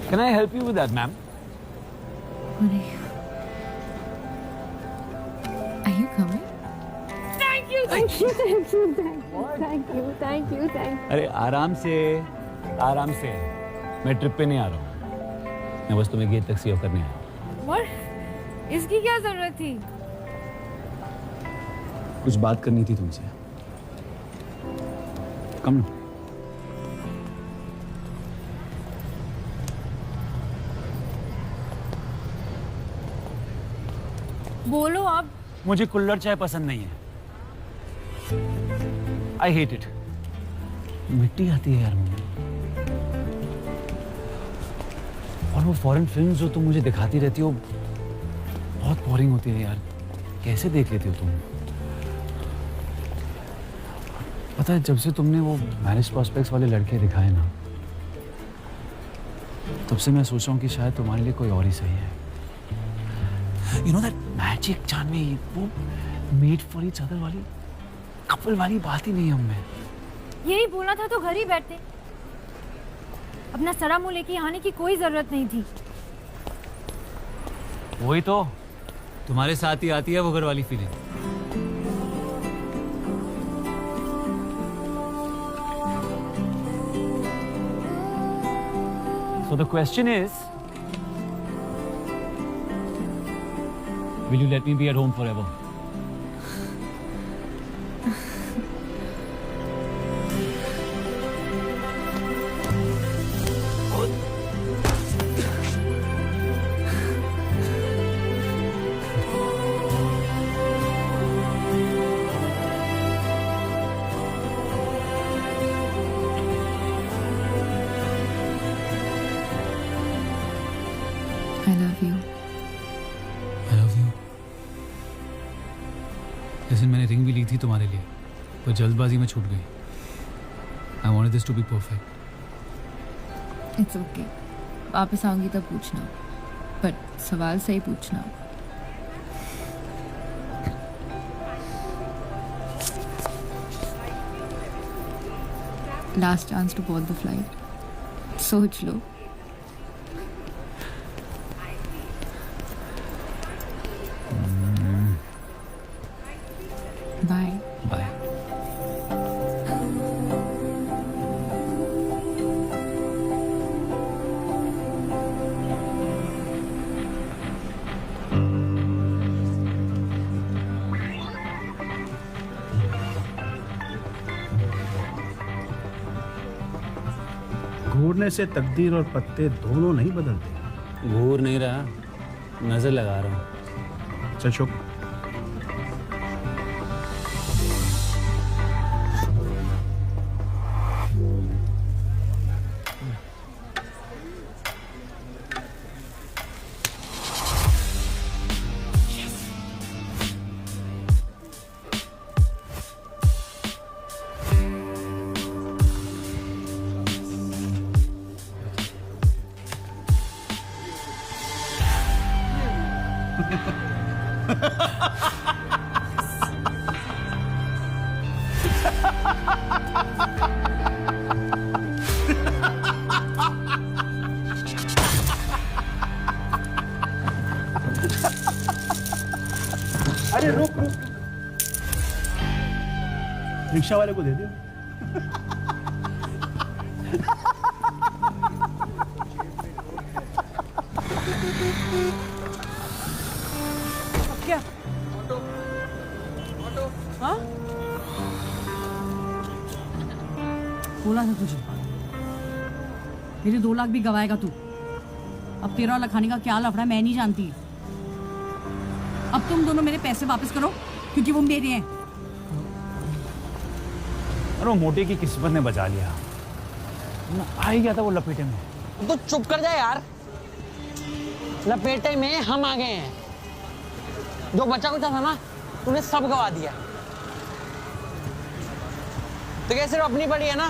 Can I help you with that, ma'am? Are you coming? Thank you, thank you, thank you, thank you, thank you, thank you, thank you. अरे आराम से मैं ट्रिप पे नहीं आ रहा हूँ। मैं बस तुम्हें गेट तक सेव करने आया हूँ। What? इसकी क्या जरूरत थी? कुछ बात करनी थी तुमसे। कम लो। बोलो अब। मुझे कुल्हड़ चाय पसंद नहीं है। I hate it. मिट्टी आती है यार मुझे। और वो फॉरेन फिल्म्स जो तुम मुझे दिखाती रहती हो बहुत बोरिंग होती है यार। कैसे देख लेती हो तुम? पता है जब से तुमने वो मैरिज प्रॉस्पेक्ट्स वाले लड़के दिखाए ना, तब से मैं सोच रहा हूँ कि शायद तुम्हारे लिए कोई और ही सही है। You know that magic Janvi, वो made for each other वाली कपल वाली बात ही नहीं हम में। यही बोलना था तो घर ही बैठते। अपना सरा मुंह लेके आने की कोई जरूरत नहीं थी। वही तो तुम्हारे साथ ही आती है वो घर वाली feeling. So the question is, will you let me be at home forever? I love you. I love you. जैसे मैंने रिंग भी ली थी तुम्हारे लिए, पर जल्दबाजी में छूट गई। I wanted this to be perfect. It's okay. वापस आऊंगी तब पूछना, पर सवाल सही पूछना। Last chance to board the flight. सोच लो। Bye. Bye. घूरने से तकदीर और पत्ते दोनों नहीं बदलते। घूर नहीं रहा, नजर लगा रहा हूँ। चल चुप। अरे रुक रुक, रिक्शा वाले को दे दो। क्या हाँ बोला था तुझे, मेरे 2 लाख भी गवाएगा तू। अब तेरा और लखानी का क्या लफड़ा मैं नहीं जानती। अब तुम दोनों मेरे पैसे वापस करो क्योंकि वो मेरे हैं। अरे वो मोटे की किस्मत ने बचा लिया, आ ही गया था वो लपेटे में। तो चुप कर जा यार, लपेटे में हम आ गए हैं। जो बचा कुछ था ना तूने सब गवा दिया। तो क्या सिर्फ अपनी पड़ी है ना?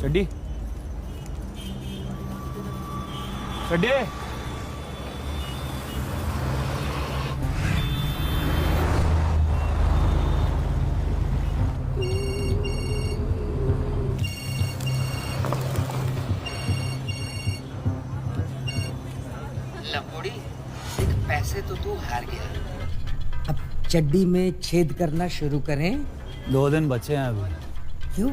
चड्डी चड्डी लंगोड़ी, देख पैसे तो तू हार गया। अब चड्डी में छेद करना शुरू करें। 2 दिन बचे हैं अभी। क्यों?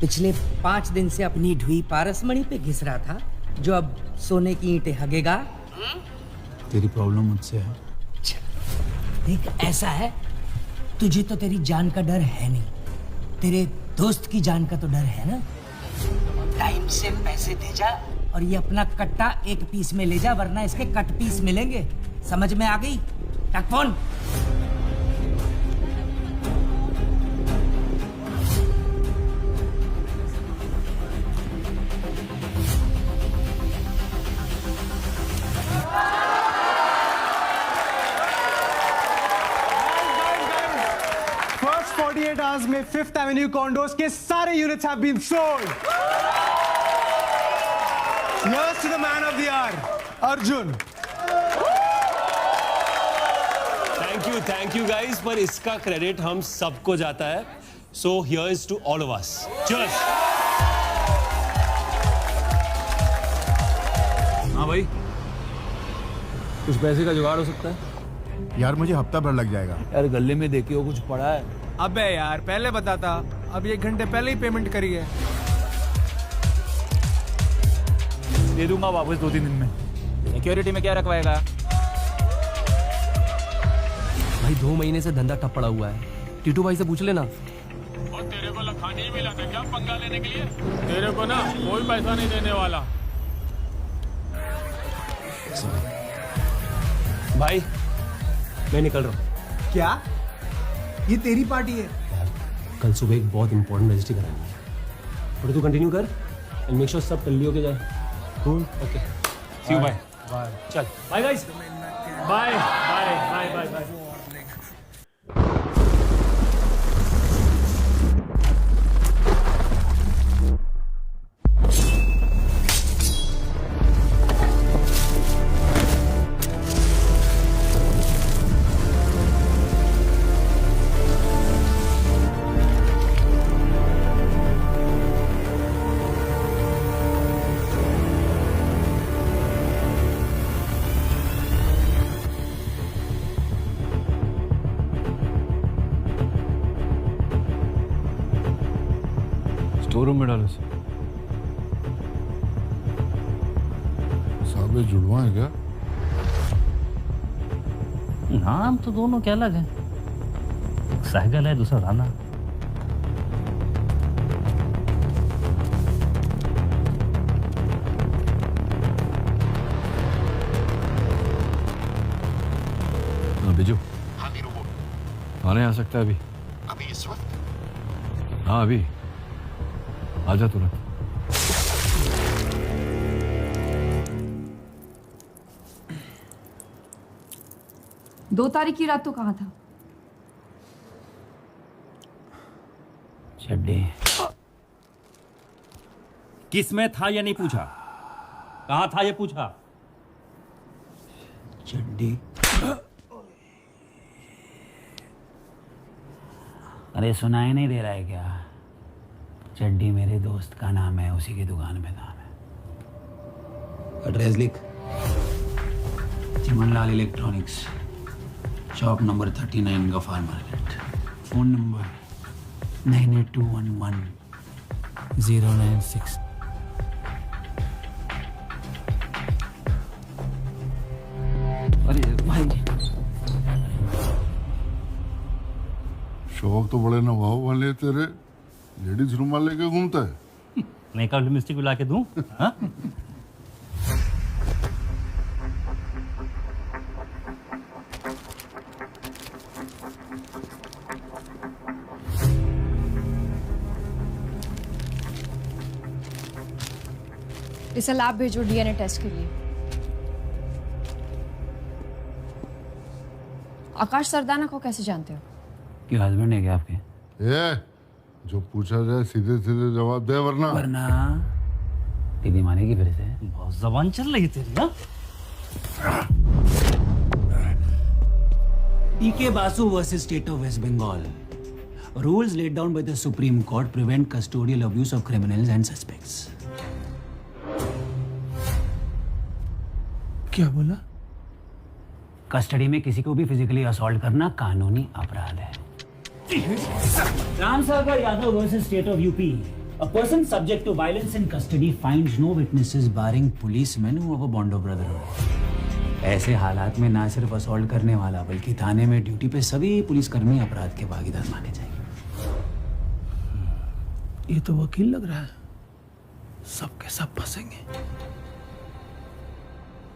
पिछले 5 दिन से अपनी ढुई पारसमणि पे घिस रहा था, जो अब सोने की ईंटें हगेगा। तेरी प्रॉब्लम मुझसे है। देख ऐसा है, तुझे तो तेरी जान का डर है नहीं, तेरे दोस्त की जान का तो डर है ना। टाइम से पैसे दे जा और ये अपना कट्टा 1 पीस में ले जा, वरना इसके कट पीस मिलेंगे। समझ में आ गई? टक फोन। फर्स्ट 48 आवर्स में 5th एवेन्यू कॉन्डोज के सारे units have been sold. Here's to the man of the hour, Arjun. Thank you guys, पर इसका क्रेडिट हम सबको जाता है। So here is to all of us. Cheers. हाँ भाई, कुछ पैसे का जुगाड़ हो सकता है? यार मुझे हफ्ता भर लग जाएगा। यार गले में देखिए वो कुछ पड़ा है। अबे यार पहले बताता, अब 1 घंटे पहले ही पेमेंट करी है। दे दूंगा वापस 2-3 दिन में। सिक्योरिटी में क्या रखवाएगा? भाई 2 महीने से धंधा ठप पड़ा हुआ है, टीटू भाई से पूछ लेना। और तेरे को लखानी ही मिला था क्या पंगा लेने के लिए? तेरे को ना कोई पैसा नहीं देने वाला। भाई मैं निकल रहा हूँ। क्या? ये तेरी पार्टी है? कल सुबह एक बहुत इंपॉर्टेंट रजिस्ट्री करानी है, और तू कंटिन्यू कर एंड मेक श्योर सब टल्ली होके जाए। Cool, okay, see you, bye bye. चल bye guys, bye bye bye bye bye. Store room में डालो इसे। साहब ये जुड़वा है क्या? नाम तो दोनों के अलग है, सहगल है, दूसरा राणा। हाँ बिजू, हाँ नीरू बोल। आने आ सकता है अभी? अभी इस वक्त? हाँ अभी आजा तुरंत। दो तारीख की रात तो कहाँ था? चड्डी किस में था ये नहीं पूछा, कहाँ था ये पूछा। चड्डी। अरे सुनाई नहीं दे रहा है क्या? चड्डी मेरे दोस्त का नाम है, उसी की दुकान पे काम है। एड्रेस लिख। Chimanlal electronics, shop number 39 Gaffar market. Phone number 98211096। अरे भाई शौक तो बड़े नवाब वाले हैं तेरे, लेडीज रुमाल लेके घूमता है। मेकअप लिपस्टिक भी ला के दूं? हाँ? इसे लैब भेजो डीएनए टेस्ट के लिए। आकाश सरदाना को कैसे जानते हो? क्यों हस्बैंड है क्या आपके? ये जो पूछा जाए सीधे सीधे जवाब दे, वरना दीदी मानेगी फिर से। बहुत जबान चल रही तेरी ना। DK Basu versus State of West Bengal. Rules laid down by the Supreme Court prevent custodial abuse of criminals and suspects. क्या बोला? कस्टडी में किसी को भी फिजिकली असॉल्ट करना कानूनी अपराध है। Ramsagar Yadav versus state of UP. A person subject to violence in custody finds no witnesses barring policemen who have a bond of brotherhood. ऐसे हालात में ना सिर्फ असॉल्ट करने वाला बल्कि थाने में ड्यूटी पे सभी पुलिसकर्मी अपराध के भागीदार माने जाएंगे। ये तो वकील लग रहा है, सबके सब फंसेंगे।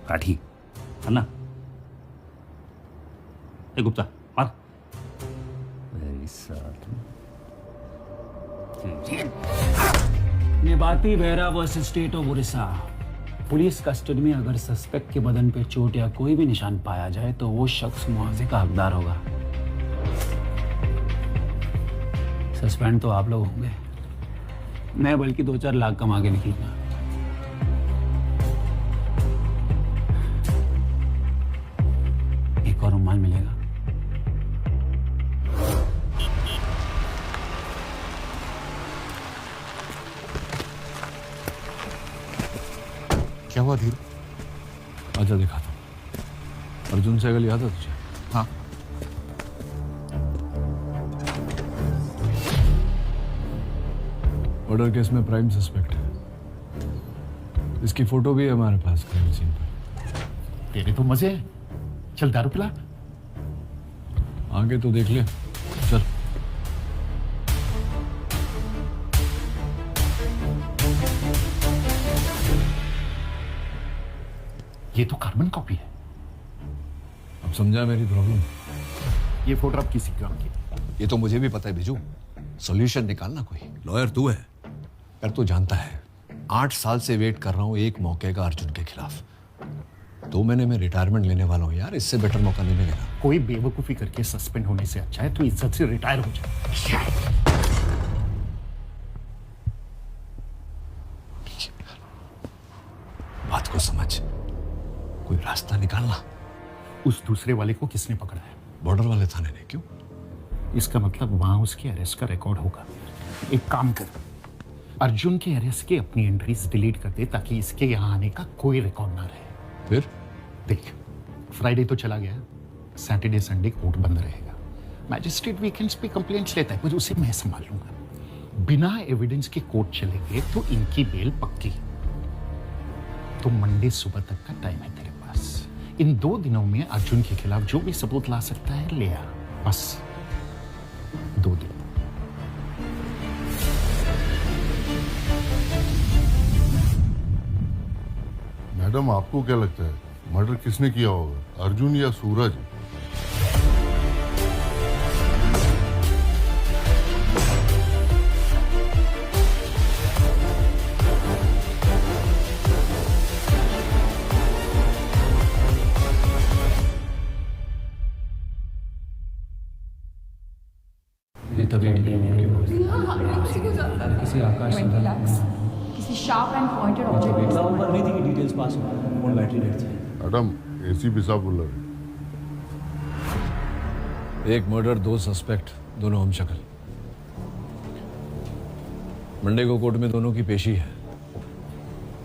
काठी है ना? ए गुप्ता मार। Nilabati Behera versus state of Orissa. Police custody में अगर सस्पेक्ट के बदन पे चोट या कोई भी निशान पाया जाए तो वो शख्स मुआवजे का हकदार होगा। सस्पेंड तो आप लोग होंगे, मैं बल्कि 2-4 लाख कमा के निकलूंगा। एक और रुमाल मिलेगा। क्या हुआ धीरू? आजा दिखाता हूँ। अर्जुन सहगल याद है तुझे? हाँ। मर्डर केस में प्राइम सस्पेक्ट है। इसकी फोटो भी है हमारे पास क्राइम सीन पर। तेरे तो मजे हैं। चल दारू पिला। आगे तो देख ले, चल। ये तो कार्बन कॉपी है। अब समझा मेरी प्रॉब्लम? ये फोटो अब किसी काम की? ये तो मुझे भी पता है बिजू। सॉल्यूशन निकालना कोई। लॉयर तू है, पर तू जानता है 8 साल से वेट कर रहा हूं एक मौके का अर्जुन के खिलाफ। 2 महीने में रिटायरमेंट लेने वाला हूं यार, इससे बेटर मौका नहीं मिलेगा। कोई बेवकूफी करके सस्पेंड होने से अच्छा है तो इज्जत से रिटायर हो जाए। बात को समझ, कोई रास्ता निकालना। उस दूसरे वाले को किसने पकड़ा है? बॉर्डर वाले थाने ने। क्यों? इसका मतलब वहां उसके अरेस्ट का रिकॉर्ड होगा। एक काम कर, अर्जुन के अरेस्ट की अपनी एंट्रीज डिलीट कर दे ताकि इसके यहाँ आने का कोई रिकॉर्ड ना रहे। फिर देख, फ्राइडे तो चला गया, सैटरडे संडे कोर्ट बंद रहेगा। मैजिस्ट्रेट वीकेंड्स पे कंप्लेंट्स लेता है, पर उसे मैं संभाल लूंगा। बिना एविडेंस के कोर्ट चलेंगे तो इनकी बेल पक्की। तो मंडे सुबह तक का टाइम है तेरे पास। इन 2 दिनों में अर्जुन के खिलाफ जो भी सबूत ला सकता है ले आ। बस 2 दिन। मैडम आपको क्या लगता है मर्डर किसने किया होगा, अर्जुन या सूरज? तभी से आकाश 20 lakhs किसी शार्प एंड पॉइंटेड ऑब्जेक्ट इतना ऊपर नहीं थी कि डिटेल्स पास हो फोन बैटरी डेड थी मैडम एसी पिसा कूलर है। एक मर्डर, 2 सस्पेक्ट, दोनों हम शक्ल। मंडे को कोर्ट में दोनों की पेशी है,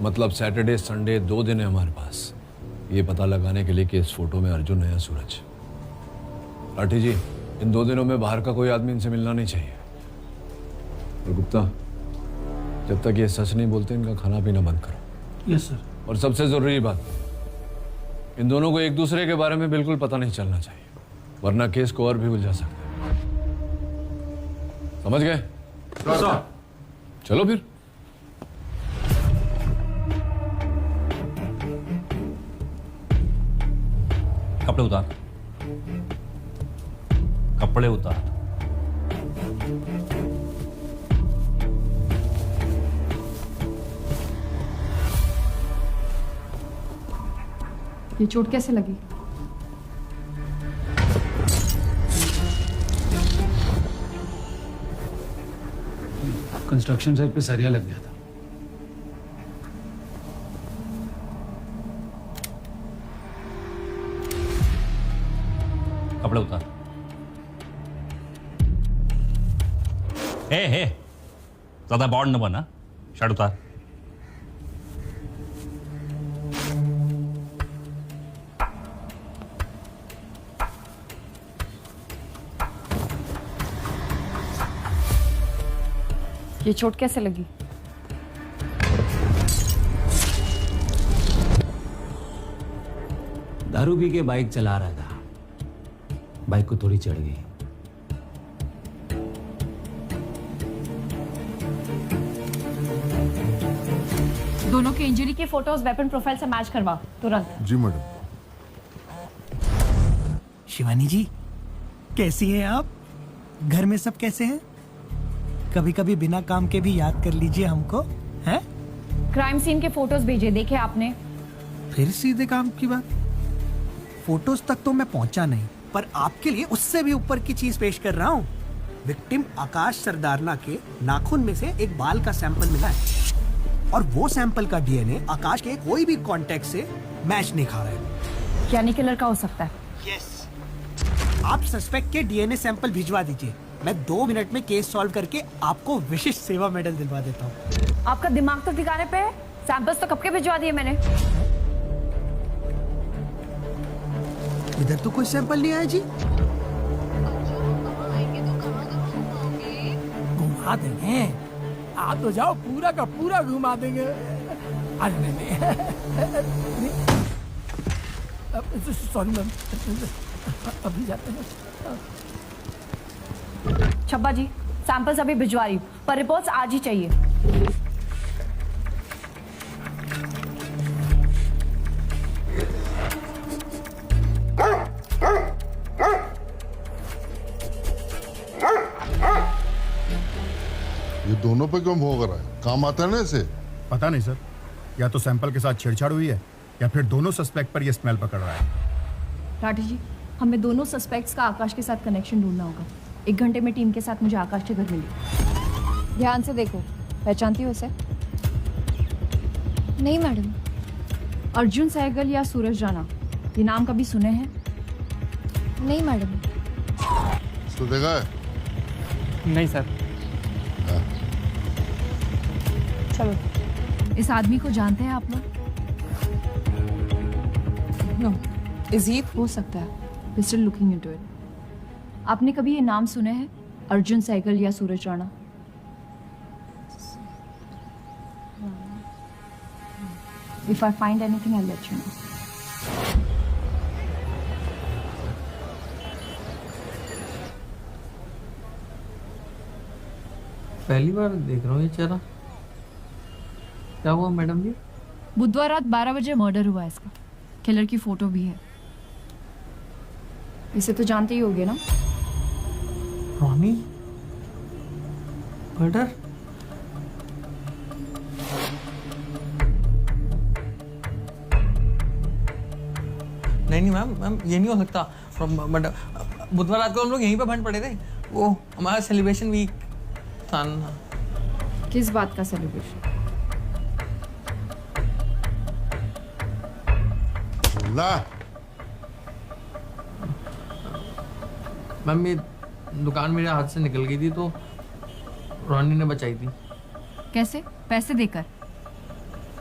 मतलब सैटरडे संडे 2 दिन है हमारे पास ये पता लगाने के लिए कि इस फोटो में अर्जुन है या सूरज। लाठी जी, इन 2 दिनों में बाहर का कोई आदमी इनसे मिलना नहीं चाहिए। और गुप्ता, जब तक ये सच नहीं बोलते इनका खाना पीना बंद करो। Yes sir. और सबसे जरूरी बात, इन दोनों को एक दूसरे के बारे में बिल्कुल पता नहीं चलना चाहिए, वरना केस को और भी उलझा सकते हैं। समझ गए? चलो फिर। कपड़े उतार, कपड़े उतार। ये चोट कैसे लगी? कंस्ट्रक्शन साइट पे सरिया लग गया था। कपड़े उतार। हे ज्यादा बॉन्ड न बना, शर्ट उतार। ये चोट कैसे लगी? दारू पी के बाइक चला रहा था, बाइक को थोड़ी चढ़ गई। दोनों के इंजरी के फोटोज वेपन प्रोफाइल से मैच करवा तुरंत। जी मैडम। शिवानी जी, कैसी हैं आप? घर में सब कैसे हैं? कभी कभी बिना काम के भी याद कर लीजिए हमको, हैं? क्राइम सीन के फोटोज भेजे, देखे आपने? फिर सीधे काम की बात। फोटोज तक तो मैं पहुंचा नहीं, पर आपके लिए उससे भी ऊपर की चीज पेश कर रहा हूँ। विक्टिम आकाश सरदारना के नाखून में से एक बाल का सैंपल मिला है, और वो सैंपल का डीएनए आकाश के कोई भी कांटेक्ट से मैच नहीं खा रहा है। यानी किलर का हो सकता है? यस। आप सस्पेक्ट के डीएनए सैंपल भिजवा दीजिए, मैं 2 मिनट में केस सॉल्व करके आपको विशिष्ट सेवा मेडल दिलवा देता हूँ। आपका दिमाग तो ठिकाने पे है? सैंपल्स तो कब के भिजवा दिए मैंने। इधर तो कोई सैंपल नहीं आया जी। घुमा देंगे, आप तो जाओ, पूरा का पूरा घुमा देंगे। अरे नहीं, सॉरी मैम, अभी जाते हैं। छब्बा जी, सैंपल्स अभी भिजवा रही हूँ, पर रिपोर्ट्स आज ही चाहिए। ये दोनों पे क्यों भोग रहा है? काम आता है ना इसे? पता नहीं सर, या तो सैंपल के साथ छेड़छाड़ हुई है या फिर दोनों सस्पेक्ट पर ये स्मेल पकड़ रहा है। राठी जी, हमें दोनों सस्पेक्ट्स का आकाश के साथ कनेक्शन ढूंढना होगा। 1 घंटे में टीम के साथ मुझे आकाश के घर मिली। ध्यान से देखो, पहचानती हो इसे? नहीं मैडम। अर्जुन सहगल या सूरज राणा, ये नाम कभी सुने हैं? नहीं मैडम। इसको देखा है? नहीं सर। चलो, इस आदमी को जानते हैं आप लोग? No, is he? हो सकता है, we still looking into it. आपने कभी ये नाम सुने हैं, अर्जुन सहगल या सूरज Rana? If I find anything, I'll let you know. पहली बार देख रहा हूँ ये चेहरा। क्या हुआ मैडम जी? बुधवार रात 12 बजे मर्डर हुआ है इसका। किलर की फोटो भी है। इसे तो जानते ही होगे ना? रोनी मर्डर? नहीं मैम ये नहीं हो सकता। बुधवार रात को हम लोग यहीं पे भंड पड़े थे, वो हमारा सेलिब्रेशन वीक था ना। किस बात का सेलिब्रेशन? ला मैम, ये दुकान मेरे हाथ से निकल गई थी तो रोनी ने बचाई थी। कैसे? पैसे देकर?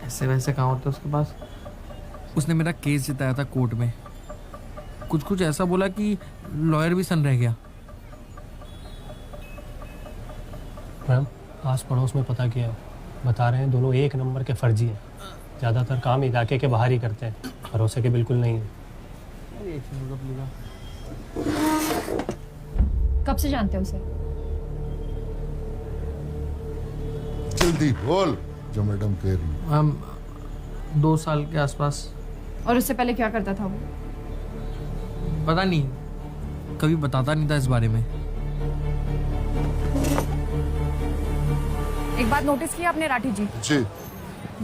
ऐसे वैसे कहाँ होते उसके पास। उसने मेरा केस जिताया था कोर्ट में। कुछ कुछ ऐसा बोला कि लॉयर भी सन रह गया। मैम, आस पड़ोस में पता किया, बता रहे हैं दोनों एक नंबर के फर्जी हैं। ज़्यादातर काम इलाके के बाहर ही करते हैं, भरोसे के बिल्कुल नहीं है। कब से जानते हो उसे? जल्दी बोल जो मैडम कह रही है। मैम, 2 साल के आसपास। और उससे पहले क्या करता था वो? पता नहीं, कभी बताता नहीं था इस बारे में। एक बात नोटिस किया आपने राठी जी? जी।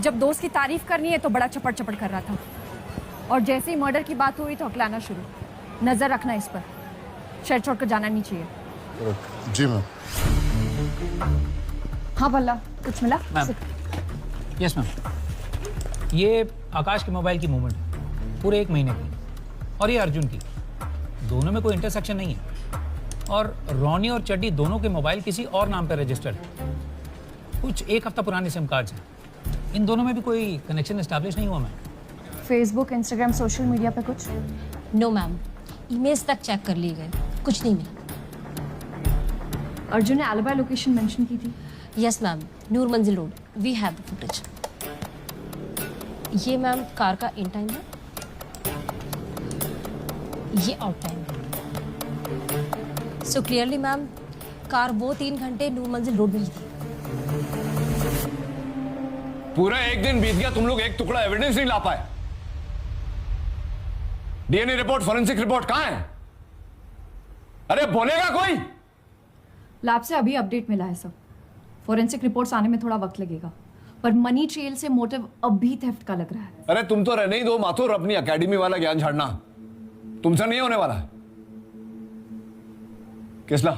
जब दोस्त की तारीफ करनी है तो बड़ा चपड़ चपड़ कर रहा था, और जैसे ही मर्डर की बात हुई तो हकलाना शुरू। नजर रखना इस पर, शहर छोड़ कर जाना नहीं चाहिए। जी मैम। हाँ भल्ला, कुछ मिला? यस मैम, ये आकाश के मोबाइल की मूवमेंट है पूरे 1 महीने की, और ये अर्जुन की। दोनों में कोई इंटरसेक्शन नहीं है, और रोनी और चड्डी दोनों के मोबाइल किसी और नाम पर रजिस्टर्ड है। कुछ 1 हफ्ता पुराने सिम कार्ड्स हैं। इन दोनों में भी कोई कनेक्शन एस्टैब्लिश नहीं हुआ ma'am. Facebook, Instagram, social media पे कुछ? नो मैम, ईमेल्स तक चेक कर लिए गए, कुछ नहीं मिला। अर्जुन ने एलिबाई लोकेशन मेंशन की थी। Yes ma'am, Noor Manzil road, we have the footage. ये मैम कार का इन टाइम है, ये आउट टाइम है। सो क्लियरली मैम, कार वो 3 घंटे नूर मंजिल रोड में ही थी। पूरा 1 दिन बीत गया, तुम लोग एक टुकड़ा एविडेंस नहीं ला पाए। डीएनए रिपोर्ट, फॉरेंसिक रिपोर्ट कहां है? अरे बोलेगा कोई? लैब से अभी अपडेट मिला है सर। फॉरेंसिक रिपोर्ट्स आने में थोड़ा वक्त लगेगा, पर मनी ट्रेल से मोटिव अभी थेफ्ट का लग रहा है। अरे तुम तो रहने ही दो माथुर, अपनी एकेडमी वाला ज्ञान झाड़ना तुमसे नहीं होने वाला है। किसला?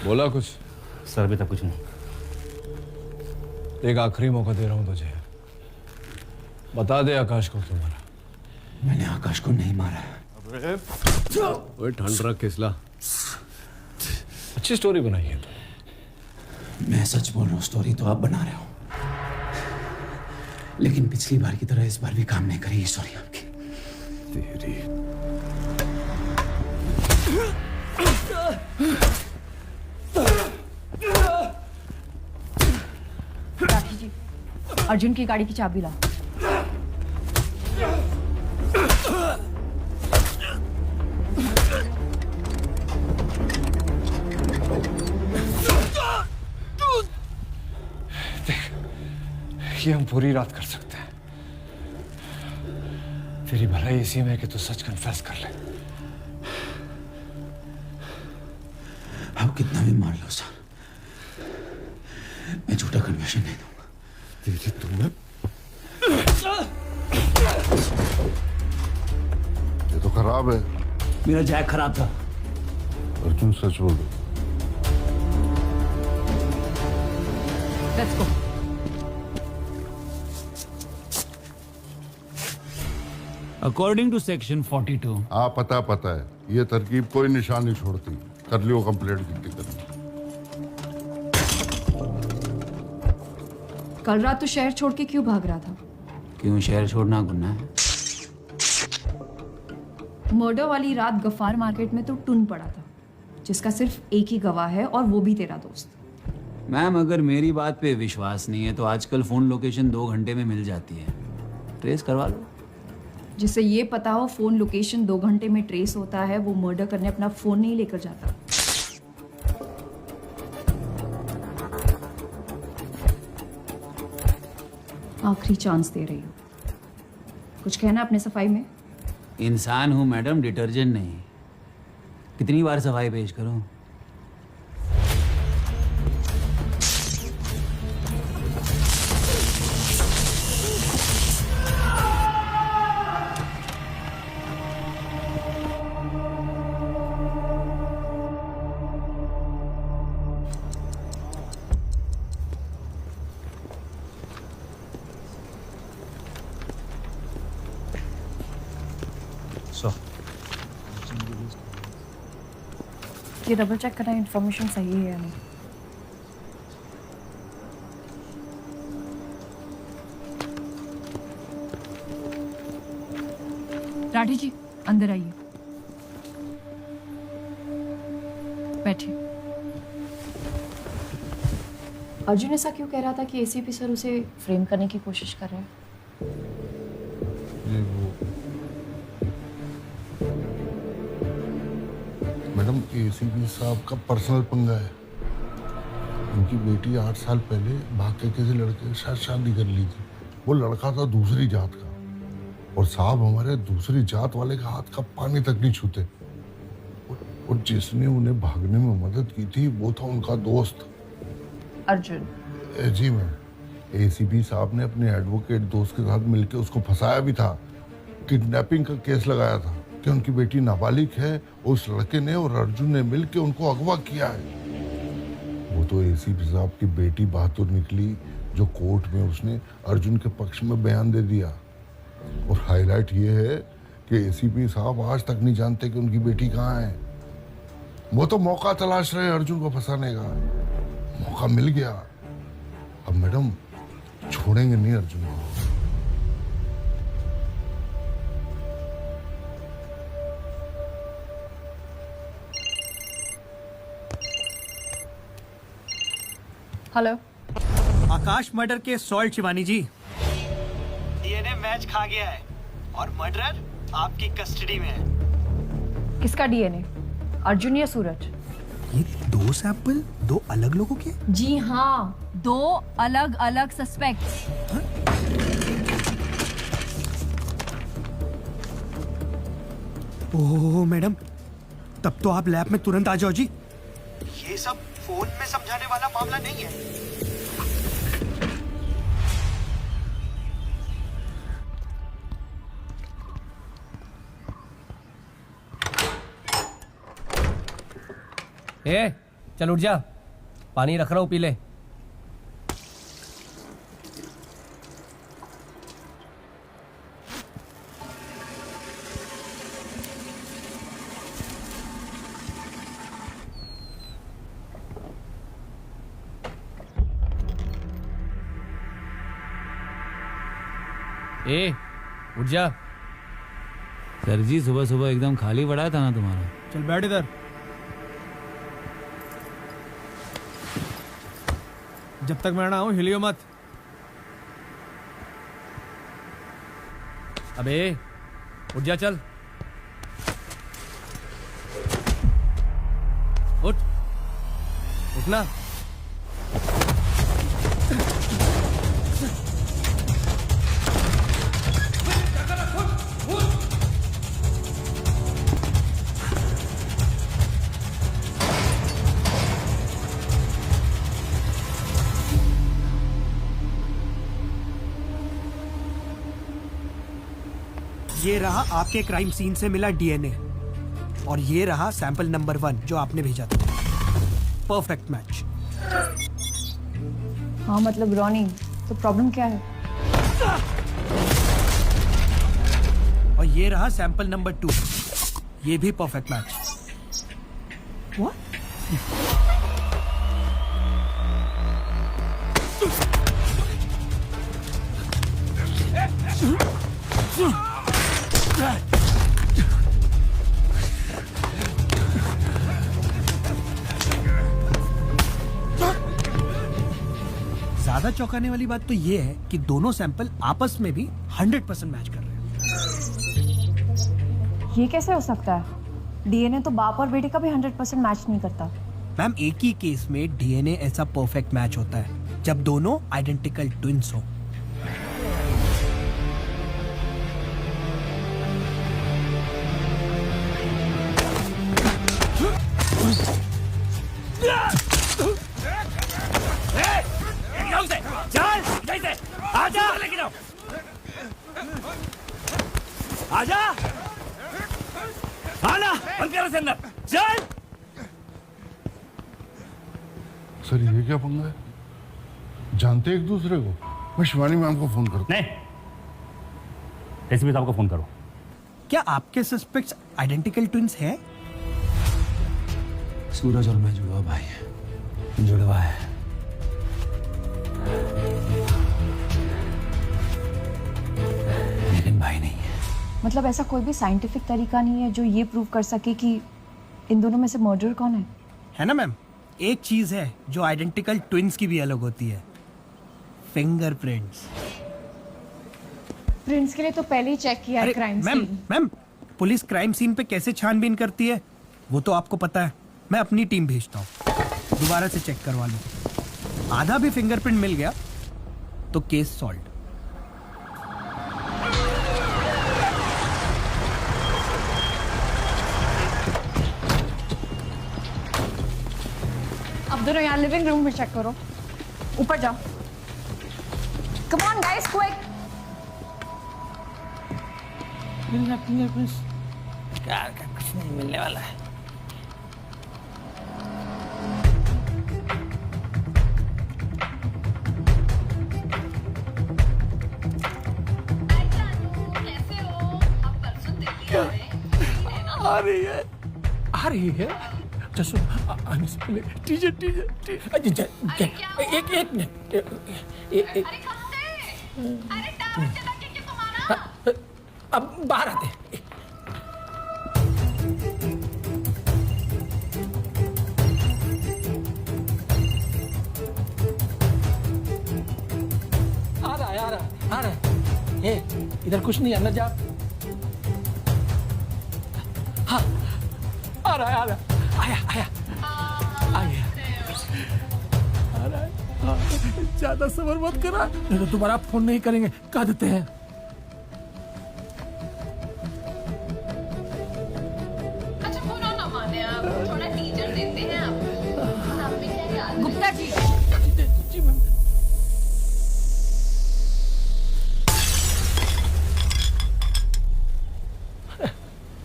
बोला कुछ? सर अभी तक कुछ नहीं। एक आखिरी मौका दे रहा हूं तुझे, बता दे आकाश को क्यों मारा। मैंने आकाश को नहीं मारा। ओए ठंड रख किसला, अच्छी स्टोरी बनाई है तो। मैं सच बोल रहा हूँ, स्टोरी तो आप बना रहे हो, लेकिन पिछली बार की तरह इस बार भी काम नहीं करेगी स्टोरी आपकी। तेरी राठी जी, अर्जुन की गाड़ी की चाबी ला। ये हम पूरी रात कर सकते हैं। तेरी भलाई इसी में है कि तू सच कन्फेस कर ले। आप कितना भी मार लो सर, मैं झूठा कन्फेशन नहीं दूंगा। तेरी तुम्हें ये तो खराब है। मेरा जैक खराब था। अर्जुन सच बोल रहा। Let's go. According to section 42। हाँ पता है, ये तरकीब कोई निशान नहीं छोड़ती। कर लियो कंप्लेंट कितनी करनी। कल रात तो शहर छोड़ के क्यों भाग रहा था? क्यों शहर छोड़ना गुनाह है? मर्डर वाली रात गफ्फार मार्केट में तो टुन पड़ा था, जिसका सिर्फ एक ही गवाह है और वो भी तेरा दोस्त। मैम, अगर मेरी बात पे विश्वास नहीं है तो आजकल फोन लोकेशन 2 घंटे में मिल जाती है, ट्रेस करवा लो। जिससे ये पता हो फोन लोकेशन 2 घंटे में ट्रेस होता है, वो मर्डर करने अपना फोन नहीं लेकर जाता। आखिरी चांस दे रही हूँ, कुछ कहना अपने सफाई में? इंसान हूं मैडम, डिटर्जेंट नहीं। कितनी बार सफाई पेश करूं? ये डबल चेक करना इन्फॉर्मेशन सही है या नहीं। राठी जी अंदर आइए, बैठिए। अर्जुन ऐसा क्यों कह रहा था कि एसीपी सर उसे फ्रेम करने की कोशिश कर रहे हैं? मैडम एसीपी साहब का पर्सनल पंगा है। उनकी बेटी 8 साल पहले भाग के किसी लड़के के साथ शादी कर ली थी। वो लड़का था दूसरी जात का, और साहब हमारे दूसरी जात वाले का हाथ का पानी तक नहीं छूते। और जिसने उन्हें भागने में मदद की थी वो था उनका दोस्त अर्जुन। जी मैम, एसीपी साहब ने अपने एडवोकेट दोस्त के साथ मिलकर उसको फंसाया भी था। किडनैपिंग का केस लगाया था कि उनकी बेटी नाबालिग है, उस लड़के ने और अर्जुन ने मिलकर उनको अगवा किया है। वो तो एसीपी साहब की बेटी बहादुर निकली, जो कोर्ट में उसने अर्जुन के पक्ष में बयान दे दिया। और हाईलाइट ये है कि एसीपी साहब आज तक नहीं जानते कि उनकी बेटी कहाँ है। वो तो मौका तलाश रहे अर्जुन को फंसाने का। मौका मिल गया, अब मैडम छोड़ेंगे नहीं अर्जुन को। हेलो, आकाश मर्डर के सॉल्ट शिवानी जी। डीएनए मैच खा गया है और मर्डरर आपकी कस्टडी में है। किसका डीएनए, अर्जुन या सूरज? ये 2 सैंपल 2 अलग लोगों के? जी हाँ, 2 अलग अलग सस्पेक्ट्स। ओह मैडम, तब तो आप लैब में तुरंत आ जाओ जी। ये सब फोन में समझाने वाला मामला नहीं है। ए, चल उठ जा, पानी रख रहा हूँ, पी ले। ए, उठ जा। सर जी सुबह सुबह एकदम खाली पड़ा था ना तुम्हारा। चल बैठ इधर। जब तक मैं ना आऊं हिलियो मत। अबे उठ जा, चल उठ, उठना। ये रहा आपके क्राइम सीन से मिला डीएनए, और ये रहा सैंपल नंबर 1 जो आपने भेजा था। Perfect match. हाँ मतलब रॉनी, तो प्रॉब्लम क्या है? और ये रहा सैंपल नंबर 2, ये भी परफेक्ट मैच। What? ज्यादा चौंकाने वाली बात तो ये है कि दोनों सैंपल आपस में भी 100% मैच कर रहे हैं। ये कैसे हो सकता है? डीएनए तो बाप और बेटे का भी 100% मैच नहीं करता। मैम, एक ही केस में डीएनए ऐसा परफेक्ट मैच होता है जब दोनों आइडेंटिकल ट्विंस हो। आजा, लेकिन आजा, आना, अंदर से अंदर, चल। सर ये क्या पंगा है? जानते एक दूसरे को? मैं शिवानी मैम को फोन करता। नहीं, एसीपी साहब को फोन करो। क्या आपके सस्पेक्ट्स आइडेंटिकल ट्विंस हैं? सूरज और मैं जुड़वा भाई है, जुड़वा है। लेकिन भाई नहीं है। मतलब ऐसा कोई भी साइंटिफिक तरीका नहीं है जो ये प्रूव कर सके कि इन दोनों में से मर्डर कौन है ना मैम? एक चीज है जो आइडेंटिकल ट्विन्स की भी अलग होती है, फिंगरप्रिंट्स। प्रिंट्स के लिए तो पहले ही चेक किया है crime scene. Ma'am police crime scene पे कैसे छानबीन करती है वो तो आपको पता है। मैं अपनी टीम भेजता हूँ, दोबारा से चेक करवा लो। आधा भी फिंगरप्रिंट मिल गया तो केस सॉल्व। अब दोनों यहाँ लिविंग रूम में चेक करो। ऊपर जाओ। Come on guys, quick. क्या कुछ नहीं मिलने वाला है। आ रही है जसो आने से पहले टीजे एक मिनट अब बाहर आते हैं। आ रहा है। इधर कुछ नहीं, अंदर जा। हाँ आ रहा है आया ज्यादा सबर मत करा, नहीं तो दोबारा फोन नहीं करेंगे, कह देते हैं। अच्छा फोन ना माने आप, थोड़ा टीचर देते हैं आप। गुप्ता जी मैम।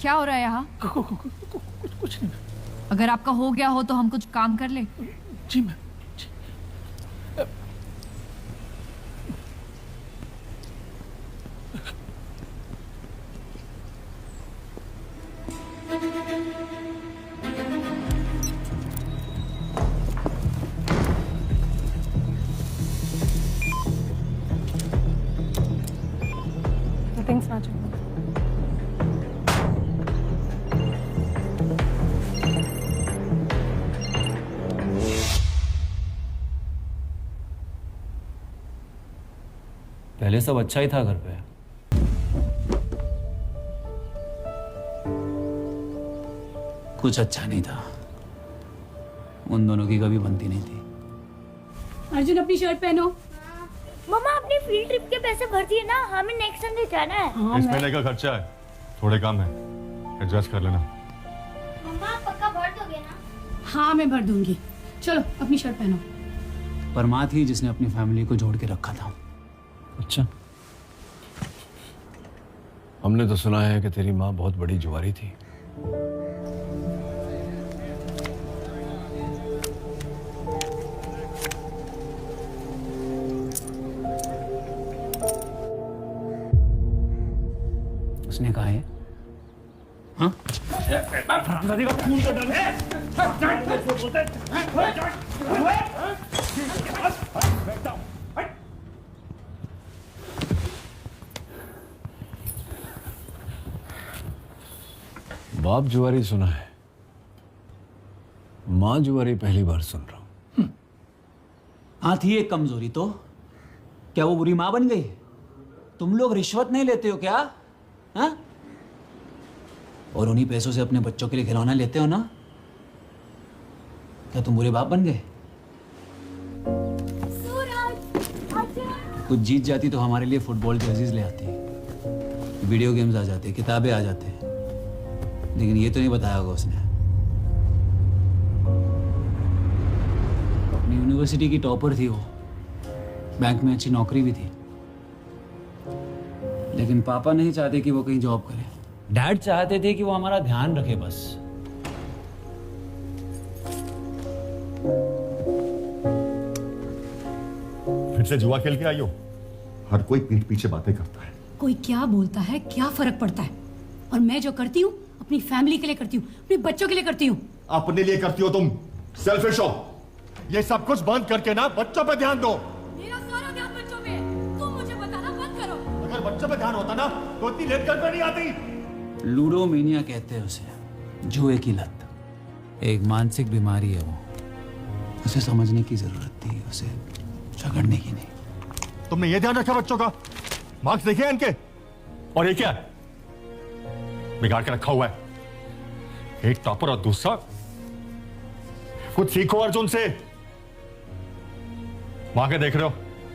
क्या हो रहा है यहाँ? कुछ नहीं। अगर आपका हो गया हो तो हम कुछ काम कर ले। जी मैम। Nothing's matching. पहले सब अच्छा ही था घर पे। कुछ अच्छा नहीं था। उन दोनों की कभी बनती नहीं थी। अर्जुन अपनी शर्ट पहनो। मम्मा अपनी फील्ड ट्रिप के पैसे भर दिए ना, हमें नेक्स्ट संडे जाना है। इस महीने का खर्चा है, थोड़े काम है, एडजस्ट कर लेना। मम्मा पक्का भर दोगे ना? हाँ मैं भर दूंगी। चलो अपनी शर्ट पहनो। परमा थी जिसने अपनी फैमिली को जोड़ के रखा था। अच्छा, हमने तो सुना है कि तेरी माँ बहुत बड़ी जुआरी थी। उसने कहा है हाँ? नदी का खून का डर है। बाप जुआरी सुना है, माँ जुआरी पहली बार सुन रहा हूं। हाँ थी एक कमजोरी तो, क्या वो बुरी माँ बन गई? तुम लोग रिश्वत नहीं लेते हो क्या? हाँ? और उन्हीं पैसों से अपने बच्चों के लिए खिलौना लेते हो ना? क्या तुम बुरे बाप बन गए? कुछ जीत जाती तो हमारे लिए फुटबॉल जर्सीज ले आती, वीडियो गेम्स आ जाते, किताबें आ जाते, लेकिन ये तो नहीं बताया होगा उसने। अपनी यूनिवर्सिटी की टॉपर थी वो, बैंक में अच्छी नौकरी भी थी, लेकिन पापा नहीं चाहते कि वो कहीं जॉब करे। डैड चाहते थे कि वो हमारा ध्यान रखे बस। फिर से जुआ खेल के आई हो? हर कोई पीठ पीछे बातें करता है। कोई क्या बोलता है, क्या फर्क पड़ता है? और मैं जो करती हूँ अपनी फैमिली के लिए करती हूँ, अपने बच्चों के लिए करती हूँ। अपने लिए करती हो तुम, सेल्फिश हो। ये सब कुछ बंद करके ना बच्चों पे ध्यान दो। मेरा सारा ध्यान बच्चों पे है। तुम मुझे बताना बंद करो। अगर बच्चों पे ध्यान होता ना तो इतनी लेट घर पे नहीं आती। लूडोमेनिया कहते हैं उसे, जुए की लत। एक मानसिक बीमारी है वो, उसे समझने की जरूरत थी, उसे झगड़ने की नहीं। तुमने ये ध्यान रखा बच्चों का? मार्क्स देखे हैं इनके? और ये क्या है? बिगाड़ के रखा हुआ है। एक टॉपर और दूसरा। कुछ सीखो अर्जुन से। वहां के देख रहे हो,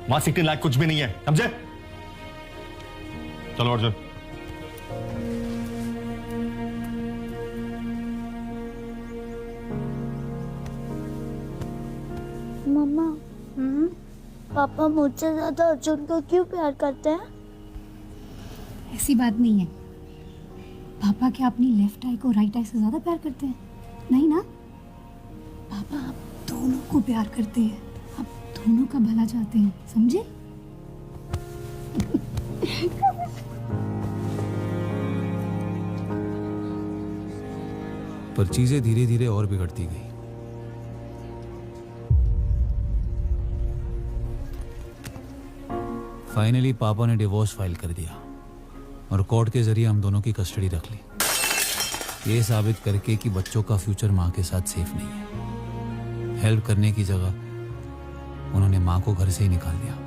वहां सीखने लायक कुछ भी नहीं है, समझे? चलो अर्जुन। मम्मा, पापा मुझसे ज्यादा अर्जुन को क्यों प्यार करते हैं? ऐसी बात नहीं है। पापा क्या अपनी लेफ्ट आई को राइट आई से ज्यादा प्यार करते हैं? नहीं ना। पापा आप दोनों को प्यार करते हैं, आप दोनों का भला चाहते हैं, समझे? पर चीजें धीरे धीरे और बिगड़ती गई। फाइनली पापा ने डिवोर्स फाइल कर दिया और कोर्ट के जरिए हम दोनों की कस्टडी रख ली, ये साबित करके कि बच्चों का फ्यूचर माँ के साथ सेफ नहीं है। हेल्प करने की जगह उन्होंने माँ को घर से ही निकाल दिया।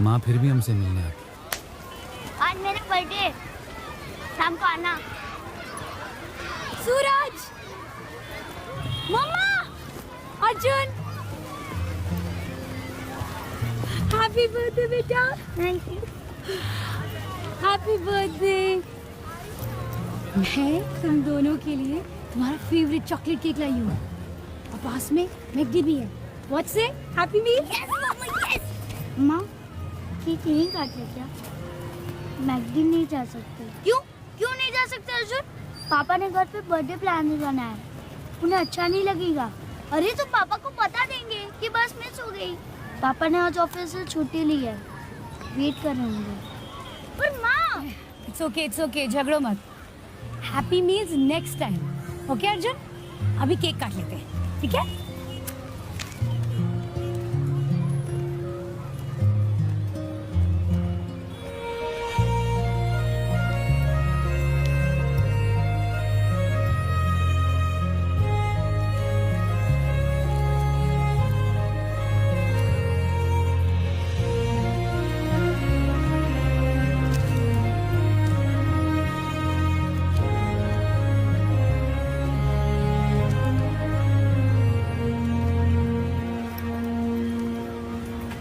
माँ फिर भी हमसे मिलने आती। आज मेरा बर्थडे, शाम को आना। सूरज, मम्मा, अर्जुन, हैप्पी बर्थडे बेटा। Thank you. Happy birthday. मैं तुम दोनों के लिए तुम्हारा फेवरेट चॉकलेट केक लाई हूँ और पास में मैकडी भी है। व्हाट्स से हैप्पी मील? यस मम्मा, यस। माँ, केक नहीं काटे क्या? मैकडी नहीं जा सकते। क्यों? क्यों नहीं जा सकते अर्जुन? पापा ने घर पे बर्थडे प्लान नहीं बनाया है, उन्हें अच्छा नहीं लगेगा। अरे तो पापा को बता देंगे कि बस मिस हो गई। पापा ने आज ऑफिस से छुट्टी ली है, वेट कर रहे होंगे। पर माँ, इट्स ओके, झगड़ो मत। Happy meals next time, okay Arjun? अभी केक काट लेते हैं, ठीक है?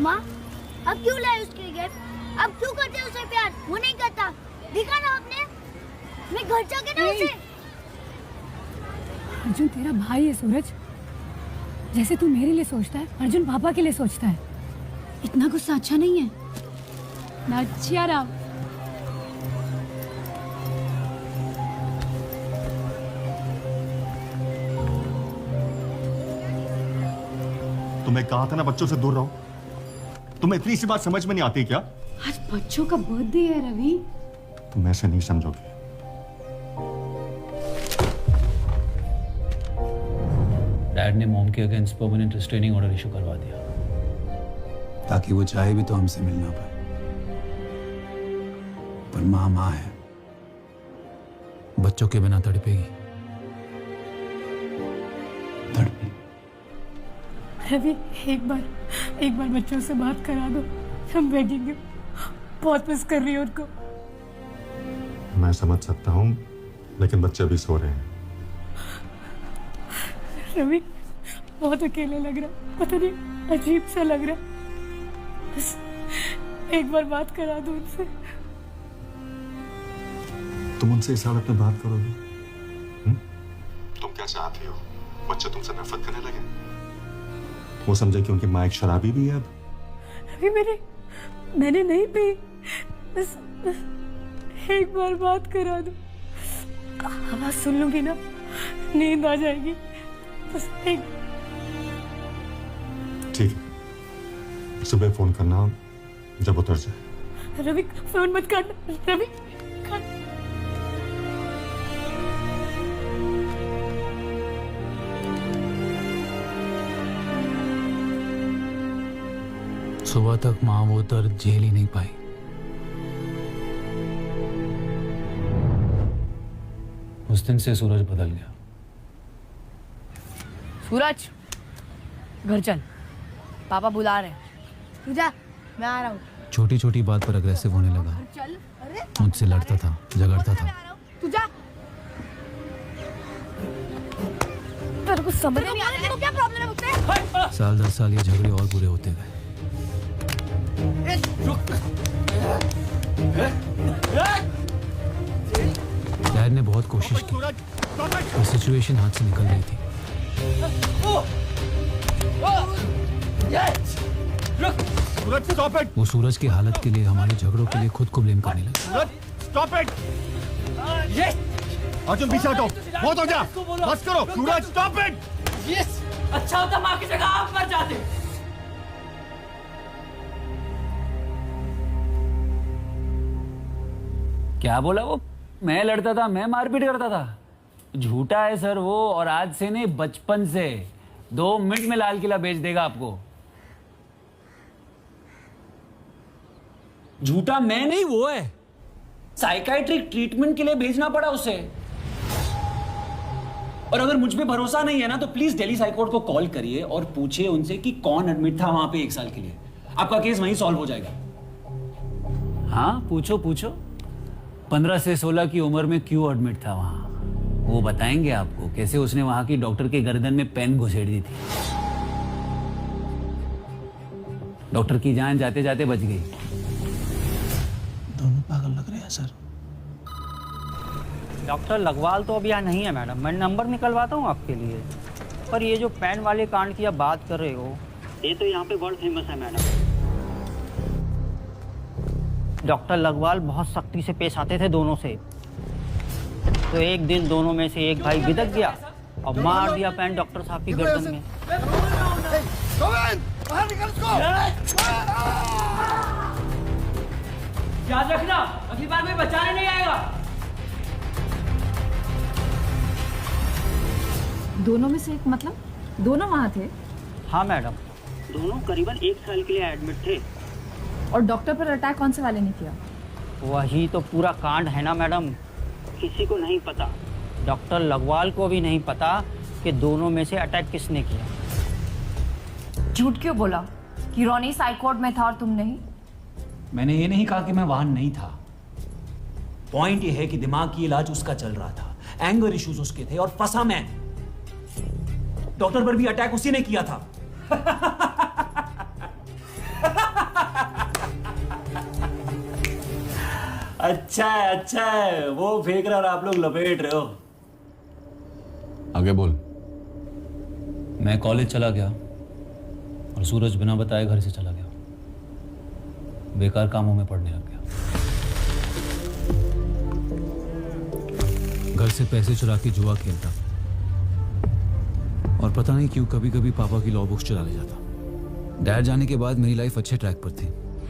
माँ, अब क्यों लाए उसके गिफ्ट? अब क्यों करते हैं उसे प्यार? वो नहीं करता, दिखा ना आपने। मैं घर जाके ना उसे। अर्जुन तेरा भाई है सूरज, जैसे तू मेरे लिए सोचता है अर्जुन पापा के लिए सोचता है। इतना गुस्सा अच्छा नहीं है ना। cheer up। तुम्हें कहा था ना बच्चों से दूर रहो। तुम्हें इतनी सी बात समझ में नहीं आती क्या? आज बच्चों का बर्थडे है रवि। तुम ऐसे नहीं समझोगे। डैड ने मॉम के against permanent restraining order issue करवा दिया ताकि वो चाहे भी तो हमसे मिल ना पाए। पर माँ माँ है, बच्चों के बिना तड़पेगी। रवि एक बार बच्चों से बात करा दो, हम बेगेंगे। बहुत मिस कर रही हूँ उनको। मैं समझ सकता हूँ, लेकिन बच्चे अभी सो रहे हैं। रवि बहुत अकेले लग रहा, पता नहीं अजीब सा लग रहा। बस एक बार बात करा दो उनसे। तुम उनसे इस हालत में बात करोगे? तुम क्या चाहती हो? बच्चे तुमसे नफरत करने लगे? वो समझे कि उनकी माँ एक शराबी भी है अब। अभी मैंने नहीं पी, बस एक बार बात करा दो, आवाज सुन लूंगी ना, नींद आ जाएगी, बस एक। ठीक है, सुबह फोन करना जब उतर जाए। रवि फोन मत काटना, रवि सुबह तक माँ वो दर्द झेल ही नहीं पाई। उस दिन से सूरज बदल गया। सूरज, घर चल, पापा बुला रहे हैं। तू जा, मैं आ रहा हूँ। छोटी छोटी बात पर अग्रेसिव होने लगा। चल, अरे मुझसे लड़ता था, झगड़ता था। तू जा। तेरे को समझ नहीं आ रहा है? तो क्या प्रॉब्लम है मुझसे? साल दर साल ये झगड़े और बुरे होते गए। डैड ने बहुत कोशिश की, पर सिचुएशन हाथ से निकल रही थी। वो सूरज की हालत के लिए, हमारे झगड़ों के लिए खुद को ब्लेम करने लगा। Stop it! अर्जुन पीछे हटो, बहुत हो गया, बस करो। सूरज, स्टॉप इट! यस, अच्छा होता माँ की जगह आप मर जाते। क्या बोला वो? मैं लड़ता था, मैं मारपीट करता था? झूठा है सर वो, और आज से नहीं, बचपन से। 2 मिनट में लाल किला बेच देगा आपको। झूठा मैं नहीं, वो है। साइकाइट्रिक ट्रीटमेंट के लिए भेजना पड़ा उसे। और अगर मुझ पे भरोसा नहीं है ना, तो प्लीज दिल्ली हाईकोर्ट को कॉल करिए और पूछिए उनसे कि कौन एडमिट था वहां पे 1 साल के लिए। आपका केस वहीं सॉल्व हो जाएगा। हाँ, पूछो पूछो, 15 से 16 की उम्र में क्यों एडमिट था वहां। वो बताएंगे आपको कैसे उसने वहां की डॉक्टर के गर्दन में पेन घुसेड़ दी थी। डॉक्टर की जान जाते जाते बच गई। दोनों पागल लग रहे हैं सर। डॉक्टर लगवाल तो अभी यहाँ नहीं है मैडम, मैं नंबर निकलवाता हूँ आपके लिए। पर ये जो पेन वाले कांड की आप बात कर रहे हो, ये तो यहाँ पे वर्ल्ड फेमस है मैडम। डॉक्टर लगवाल बहुत सख्ती से पेश आते थे दोनों से। तो एक दिन दोनों में से एक भाई बिदक गया और मार दिया पेन डॉक्टर साहब की गर्दन में। याद रखना, अगली बार कोई बचाने नहीं आएगा। दोनों में से एक मतलब? दोनों वहां थे? हाँ मैडम, दोनों करीबन 1 साल के लिए एडमिट थे। और डॉक्टर पर अटैक कौन से वाले ने किया? वही तो पूरा कांड है ना मैडम, किसी को नहीं पता। डॉक्टर लगवाल को भी नहीं पता कि दोनों में से अटैक किसने किया। झूठ क्यों बोला कि रोनी हाईकोर्ट में था और तुम नहीं? मैंने ये नहीं कहा कि मैं वहां नहीं था। पॉइंट ये है कि दिमाग की इलाज उसका चल रहा था, एंगर इश्यूज उसके थे, और फंसा मैं। डॉक्टर पर भी अटैक उसी ने किया था। अच्छा है, वो फेंक रहा और आप लोग लपेट रहे हो। आगे बोल। मैं कॉलेज चला गया और सूरज बिना बताए घर से चला गया। बेकार कामों में पड़ने लग गया। घर से पैसे चुरा के जुआ खेलता, और पता नहीं क्यों कभी कभी पापा की लॉ बुक्स चुरा ले जाता। डैड जाने के बाद मेरी लाइफ अच्छे ट्रैक पर थी।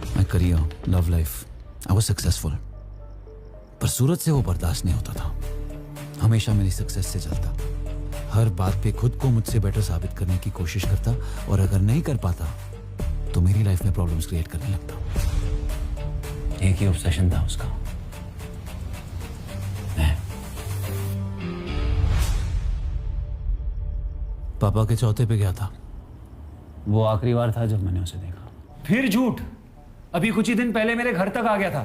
My career, love life, I was successful. पर सूरज से वो बर्दाश्त नहीं होता था। हमेशा मेरी सक्सेस से जलता, हर बात पे खुद को मुझसे बेटर साबित करने की कोशिश करता, और अगर नहीं कर पाता तो मेरी लाइफ में प्रॉब्लम्स क्रिएट करने लगता। एक ही ऑब्सेशन था उसका, मैं। पापा के चौथे पे गया था। वो आखिरी बार था जब मैंने उसे देखा। फिर झूठ, अभी कुछ ही दिन पहले मेरे घर तक आ गया था।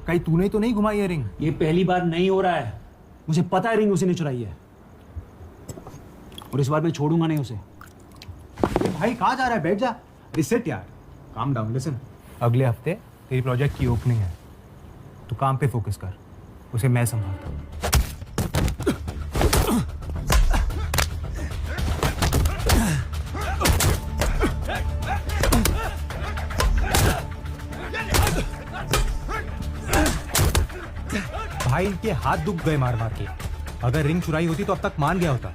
कहीं तूने तो नहीं घुमाई है रिंग? ये पहली बार नहीं हो रहा है, मुझे पता है रिंग उसी ने चुराई है, और इस बार मैं छोड़ूंगा नहीं उसे। भाई कहाँ जा रहा है? बैठ जा, रिसेट यार, काम डाउन। लिसन, अगले हफ्ते तेरी प्रोजेक्ट की ओपनिंग है, तू काम पे फोकस कर, उसे मैं संभालता हूँ। के हाथ दुख गए मार मार के। अगर रिंग चुराई होती तो अब तक मान गया होता।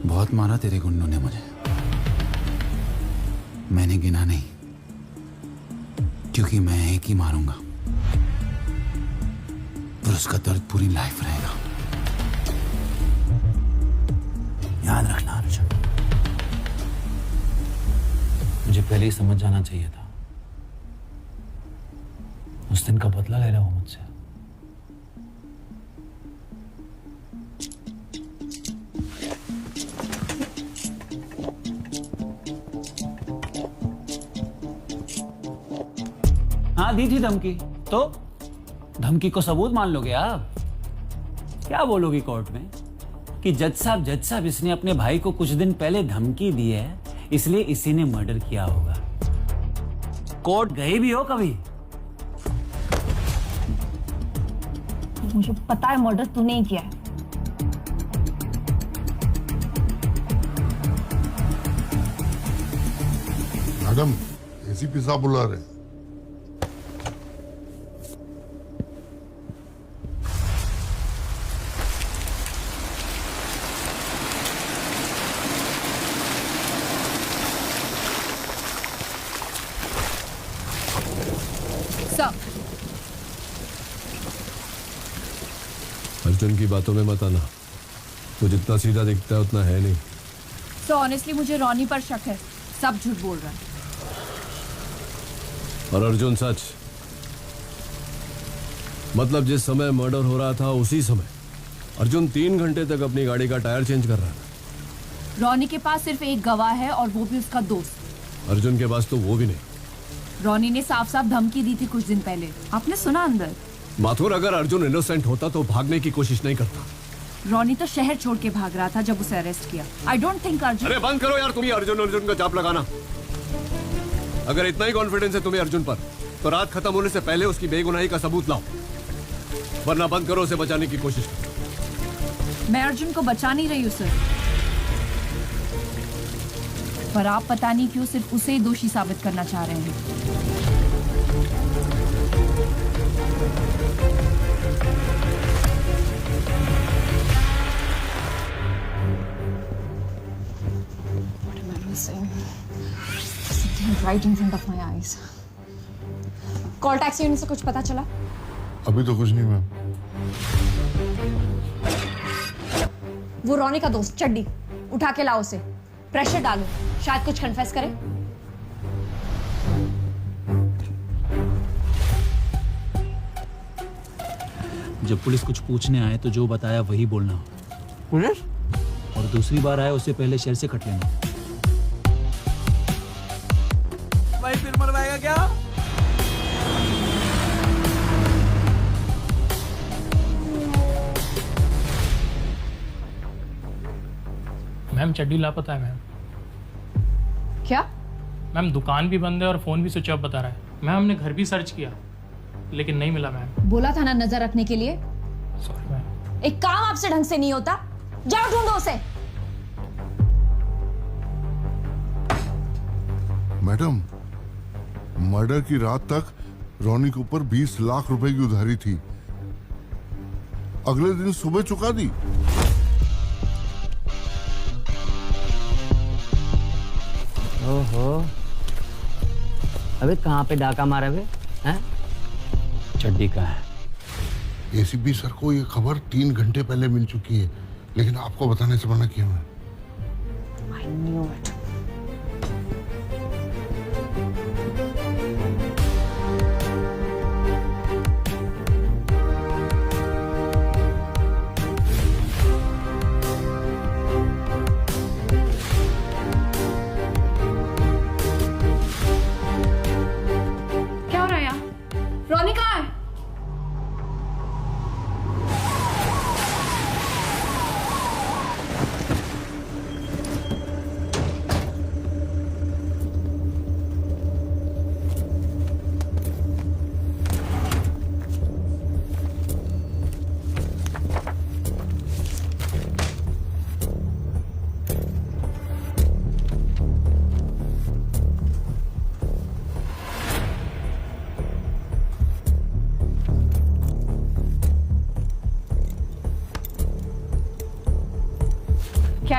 बहुत मारा तेरे गुंडों ने मुझे, मैंने गिना नहीं, क्योंकि मैं एक ही मारूंगा पर उसका दर्द पूरी लाइफ रहेगा। याद रखना अर्जुन। मुझे पहले ही समझ जाना चाहिए था। उस दिन का बदला ले रहा हूं मुझसे। हाँ दी थी धमकी, तो धमकी को सबूत मान लोगे आप? क्या बोलोगी कोर्ट में कि जज साहब इसने अपने भाई को कुछ दिन पहले धमकी दी है, इसलिए इसी ने मर्डर किया होगा। कोर्ट गए भी हो कभी? मुझे पता है मर्डर तूने ही किया है। मैडम, एसीपी साहब बुला रहे हैं। अर्जुन की बातों में मत आना, वो जितना सीधा दिखता है उतना है नहीं। So honestly मुझे रॉनी पर शक है, सब झूठ बोल रहा है। और अर्जुन सच, मतलब जिस समय मर्डर हो रहा था उसी समय अर्जुन 3 घंटे तक अपनी गाड़ी का टायर चेंज कर रहा था। रॉनी के पास सिर्फ एक गवाह है और वो भी उसका दोस्त। अर्जुन के पास तो वो भी नहीं। रॉनी ने साफ साफ धमकी दी थी कुछ दिन पहले, आपने सुना अंदर? माथुर, अगर अर्जुन इनोसेंट होता तो भागने की कोशिश नहीं करता। रॉनी तो शहर छोड़ के भाग रहा था जब उसे अरेस्ट किया। I don't think Arjun. अरे बंद करो यार तुम ये अर्जुन का जाप लगाना। अगर इतना ही कॉन्फिडेंस है तुम्हें अर्जुन पर, तो रात खत्म होने से पहले उसकी बेगुनाही का सबूत लाओ, वरना बंद करो उसे बचाने की कोशिश। मैं अर्जुन को बचा नहीं रही हूँ सर, पर आप पता नहीं क्यों सिर्फ उसे ही दोषी साबित करना चाह रहे हैं। Right in front of my eyes. Call taxi unit से कुछ पता चला? अभी तो कुछ नहीं मैम। वो रॉनी का दोस्त चड्डी, उठा के लाओ उसे, प्रेशर डालो, शायद कुछ कन्फेस करे। जब पुलिस कुछ पूछने आए तो जो बताया वही बोलना, और दूसरी बार आए उससे पहले शहर से कट लेना। भाई फिर मरवाएगा क्या? मैम चड्डी लापता है मैम। क्या? मैम दुकान भी बंद है और फोन भी स्विच ऑफ बता रहा है। मैम हमने घर भी सर्च किया लेकिन नहीं मिला मैम। बोला था ना नजर रखने के लिए। Sorry ma'am. एक काम आपसे ढंग से नहीं होता, जाओ ढूंढो उसे। मैडम, मर्डर की रात तक रॉनी के ऊपर 20 लाख रुपए की उधारी थी, अगले दिन सुबह चुका दी। ओहो, अबे कहाँ पे डाका मारा बे? हैं? चड्डी का है। एसीपी सर को ये खबर 3 घंटे पहले मिल चुकी है, लेकिन आपको बताने से मना किया मैं। I knew it.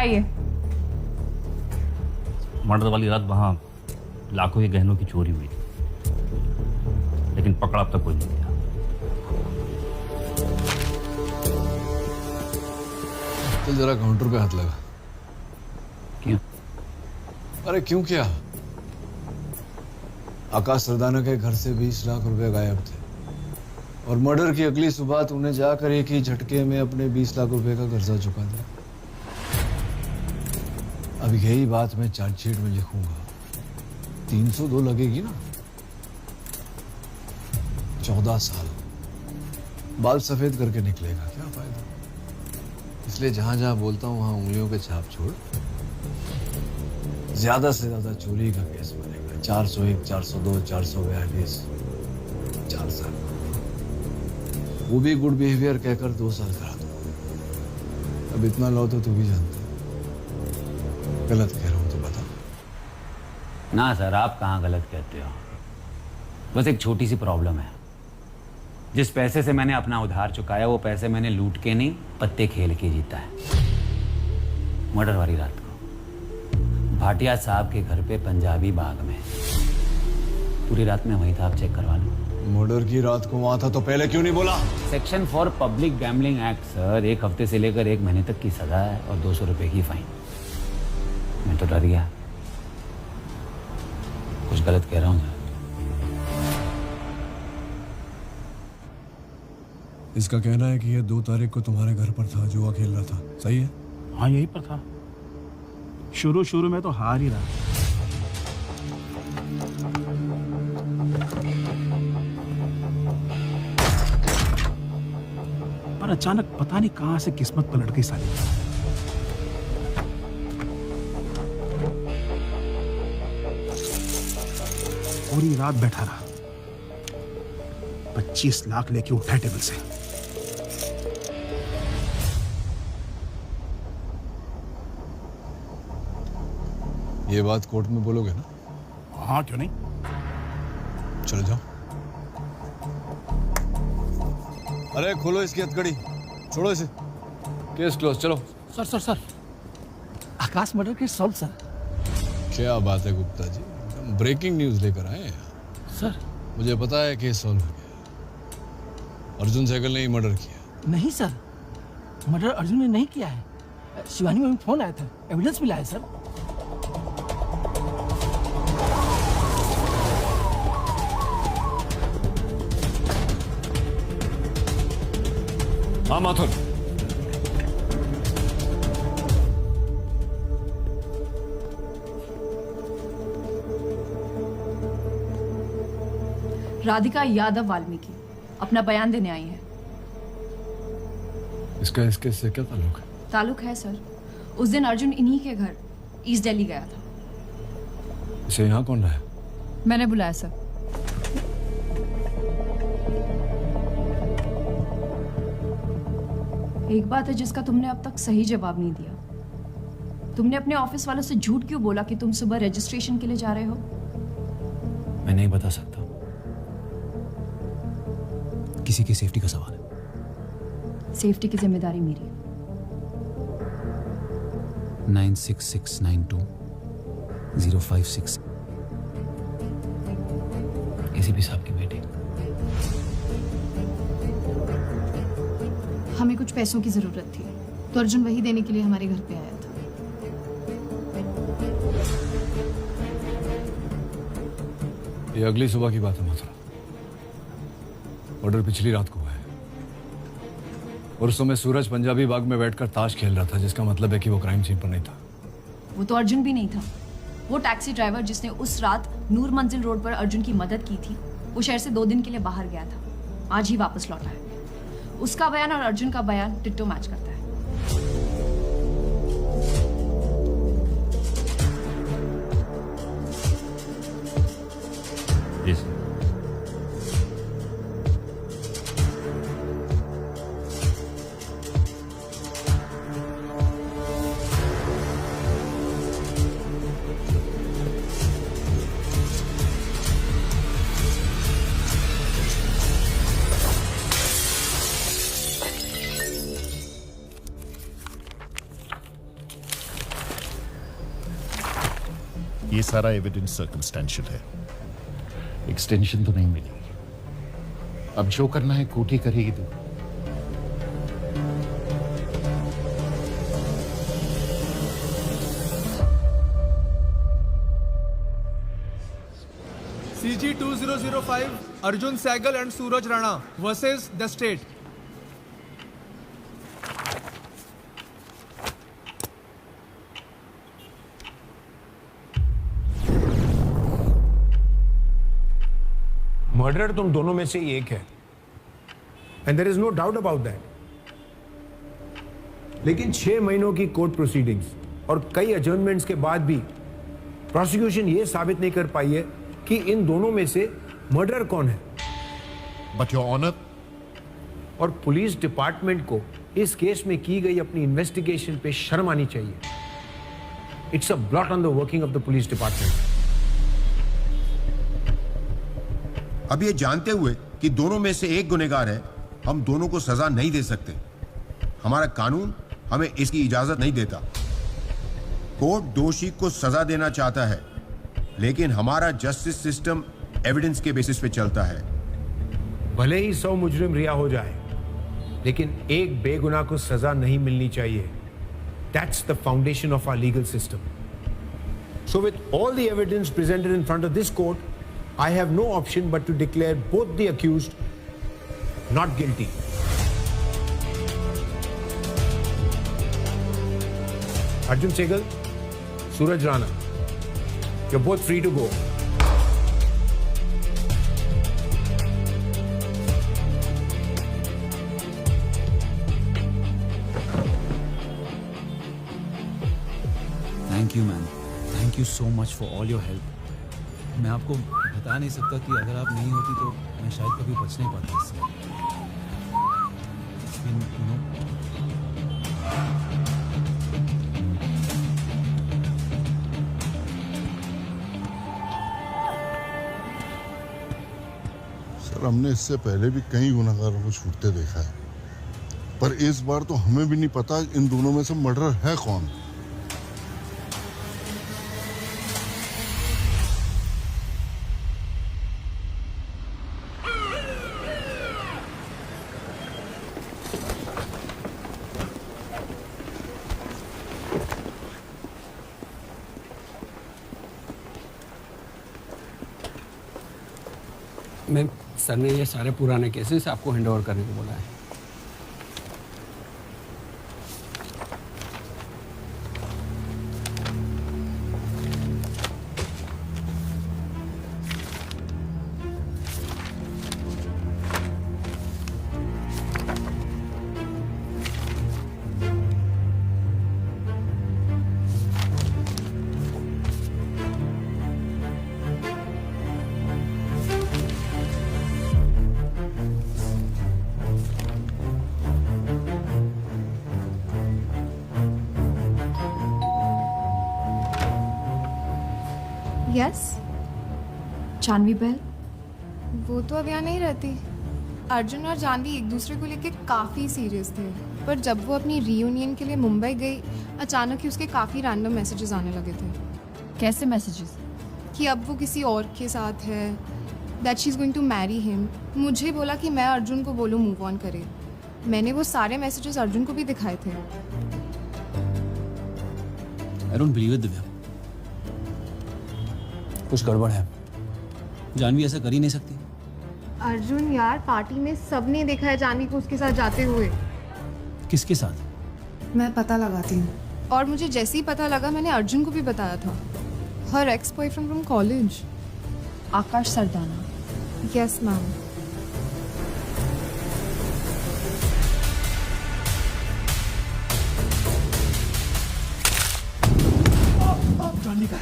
बताइए। मर्डर वाली रात वहां लाखों के गहनों की चोरी हुई थी, लेकिन पकड़ा अब तक कोई नहीं गया। चल जरा काउंटर पे हाथ लगा। क्यों? अरे क्यों क्या? आकाश सरदाना के घर से 20 लाख रुपए गायब थे और मर्डर की अगली सुबह तूने जाकर एक ही झटके में अपने 20 लाख रुपए का कर्जा चुका दिया। अब यही बात मैं चार्जशीट में लिखूंगा। 302 लगेगी ना? 14 साल बाल सफेद करके निकलेगा, क्या फायदा? इसलिए जहां जहां बोलता हूं वहां उंगलियों के छाप छोड़। ज्यादा से ज्यादा चोरी का केस बनेगा। 401, 402, 442, 4 साल। वो भी गुड बिहेवियर कहकर 2 साल करा दो। अब इतना लो तो तू भी जानता है। गलत कह रहा हूं तो बता। ना सर, आप कहाँ गलत कहते हो। बस एक छोटी सी प्रॉब्लम है। जिस पैसे से मैंने अपना उधार चुकाया वो पैसे मैंने लूट के नहीं, पत्ते खेल के जीता है। मर्डर वाली रात को भाटिया साहब के घर पे पंजाबी बाग में पूरी रात में वहीं था। आप चेक करवा लो। मर्डर की रात को वहां था तो पहले क्यों नहीं बोला? Section for public gambling act sir. 1 हफ्ते से लेकर 1 महीने तक की सजा है और 200 रुपए की फाइन। मैं तो डर गया, कुछ गलत कह रहा हूँ सर। इसका कहना है कि ये 2 तारीख को तुम्हारे घर पर था, जुआ खेल रहा था, सही है? हाँ यही पर था। शुरू में तो हार ही रहा। पर अचानक पता नहीं कहां से किस्मत पलट गई साली। पूरी रात बैठा रहा, 25 लाख लेके उठा टेबल से। ये बात कोर्ट में बोलोगे ना? हाँ क्यों नहीं। चलो जाओ। अरे खोलो इसकी हथकड़ी, छोड़ो इसे। केस क्लोज, चलो। सर आकाश मर्डर केस सॉल्व सर। क्या बात है गुप्ता जी, ब्रेकिंग न्यूज लेकर आए हैं सर। मुझे पता है केस सॉल्व हो गया। अर्जुन सहगल ने ही मर्डर किया। नहीं सर, मर्डर अर्जुन ने नहीं किया है। शिवानी में फोन आया था, एविडेंस मिला है सर। हाँ माथुर। राधिका यादव वाल्मीकि अपना बयान देने आई है। इसका इस केस से क्या ताल्लुक है? ताल्लुक है सर। उस दिन अर्जुन इन्हीं के घर ईस्ट दिल्ली गया था। इसे यहाँ कौन रहा है? मैंने बुलाया सर। एक बात है जिसका तुमने अब तक सही जवाब नहीं दिया। तुमने अपने ऑफिस वालों से झूठ क्यों बोला कि तुम सुबह रजिस्ट्रेशन के लिए जा रहे हो? मैं नहीं बता सकता, किसी की सेफ्टी का सवाल है। सेफ्टी की जिम्मेदारी मेरी है। 96692056 एसीपी साहब की बेटी। हमें कुछ पैसों की जरूरत थी तो अर्जुन वही देने के लिए हमारे घर पे आया था। ये अगली सुबह की बात है मथुरा। ऑर्डर पिछली रात को हुआ है और उस समय सूरज पंजाबी बाग में बैठकर ताश खेल रहा था, जिसका मतलब है कि वो क्राइम सीन पर नहीं था। वो तो अर्जुन भी नहीं था। वो टैक्सी ड्राइवर जिसने उस रात नूर मंजिल रोड पर अर्जुन की मदद की थी, वो शहर से 2 दिन के लिए बाहर गया था, आज ही वापस लौटा है। उसका बयान और अर्जुन का बयान टिट्टो मैच करता है। Yes. ये सारा एविडेंस सर्कमस्टेंशियल है, एक्सटेंशन तो नहीं मिलेगी। अब जो करना है कोर्ट ही करेगी। तो CG 2005 Arjun Sehgal and Suraj Rana versus the state. Murder तुम दोनों में से ही एक है, and there is no doubt about that. लेकिन 6 महीनों की कोर्ट प्रोसीडिंग्स और कई अजर्नमेंट्स के बाद भी प्रोसिक्यूशन ये साबित नहीं कर पाई है कि इन दोनों में से मर्डर कौन है। बट योर ऑनर, और पुलिस डिपार्टमेंट को इस केस में की गई अपनी इन्वेस्टिगेशन पे शर्म आनी चाहिए। It's a blot on the working of the police department. अब ये जानते हुए कि दोनों में से एक गुनहगार है, हम दोनों को सजा नहीं दे सकते। हमारा कानून हमें इसकी इजाजत नहीं देता। कोर्ट दोषी को सजा देना चाहता है, लेकिन हमारा जस्टिस सिस्टम एविडेंस के बेसिस पे चलता है। भले ही 100 मुजरिम रिहा हो जाए, लेकिन एक बेगुनाह को सजा नहीं मिलनी चाहिए। That's the foundation of our legal system. So with all the evidence presented in front of this court, I have no option but to declare both the accused not guilty. Arjun Sehgal, Suraj Rana, you're both free to go. Thank you man, thank you so much for all your help. मैं आपको बता नहीं सकता कि अगर आप नहीं होती तो मैं शायद कभी बच नहीं पाता इससे। सर, हमने इससे पहले भी कई गुनहगारों को छूटते देखा है, पर इस बार तो हमें भी नहीं पता इन दोनों में से मर्डर है कौन। मैम, सर ने ये सारे पुराने केसेस आपको हैंड ओवर करने को बोला है। यस जानवी बेल, वो तो अब यहाँ नहीं रहती। अर्जुन और जानवी एक दूसरे को लेके काफ़ी सीरियस थे, पर जब वो अपनी रीयूनियन के लिए मुंबई गई, अचानक ही उसके काफ़ी रैंडम मैसेजेस आने लगे थे। कैसे मैसेजेस? कि अब वो किसी और के साथ है, that she is going to marry him. मुझे बोला कि मैं अर्जुन को बोलूँ मूव ऑन करे। मैंने वो सारे मैसेजेस अर्जुन को भी दिखाए थे। I don't believe it Divya, कुछ गड़बड़ है। जानवी ऐसा कर ही नहीं सकती। अर्जुन यार, पार्टी में सबने देखा है जानवी को उसके साथ जाते हुए। किसके साथ? मैं पता लगाती हूँ। और मुझे जैसे ही पता लगा मैंने अर्जुन को भी बताया था। हर ex boyfriend from college, Akash Sardana. Yes ma'am. Janvi का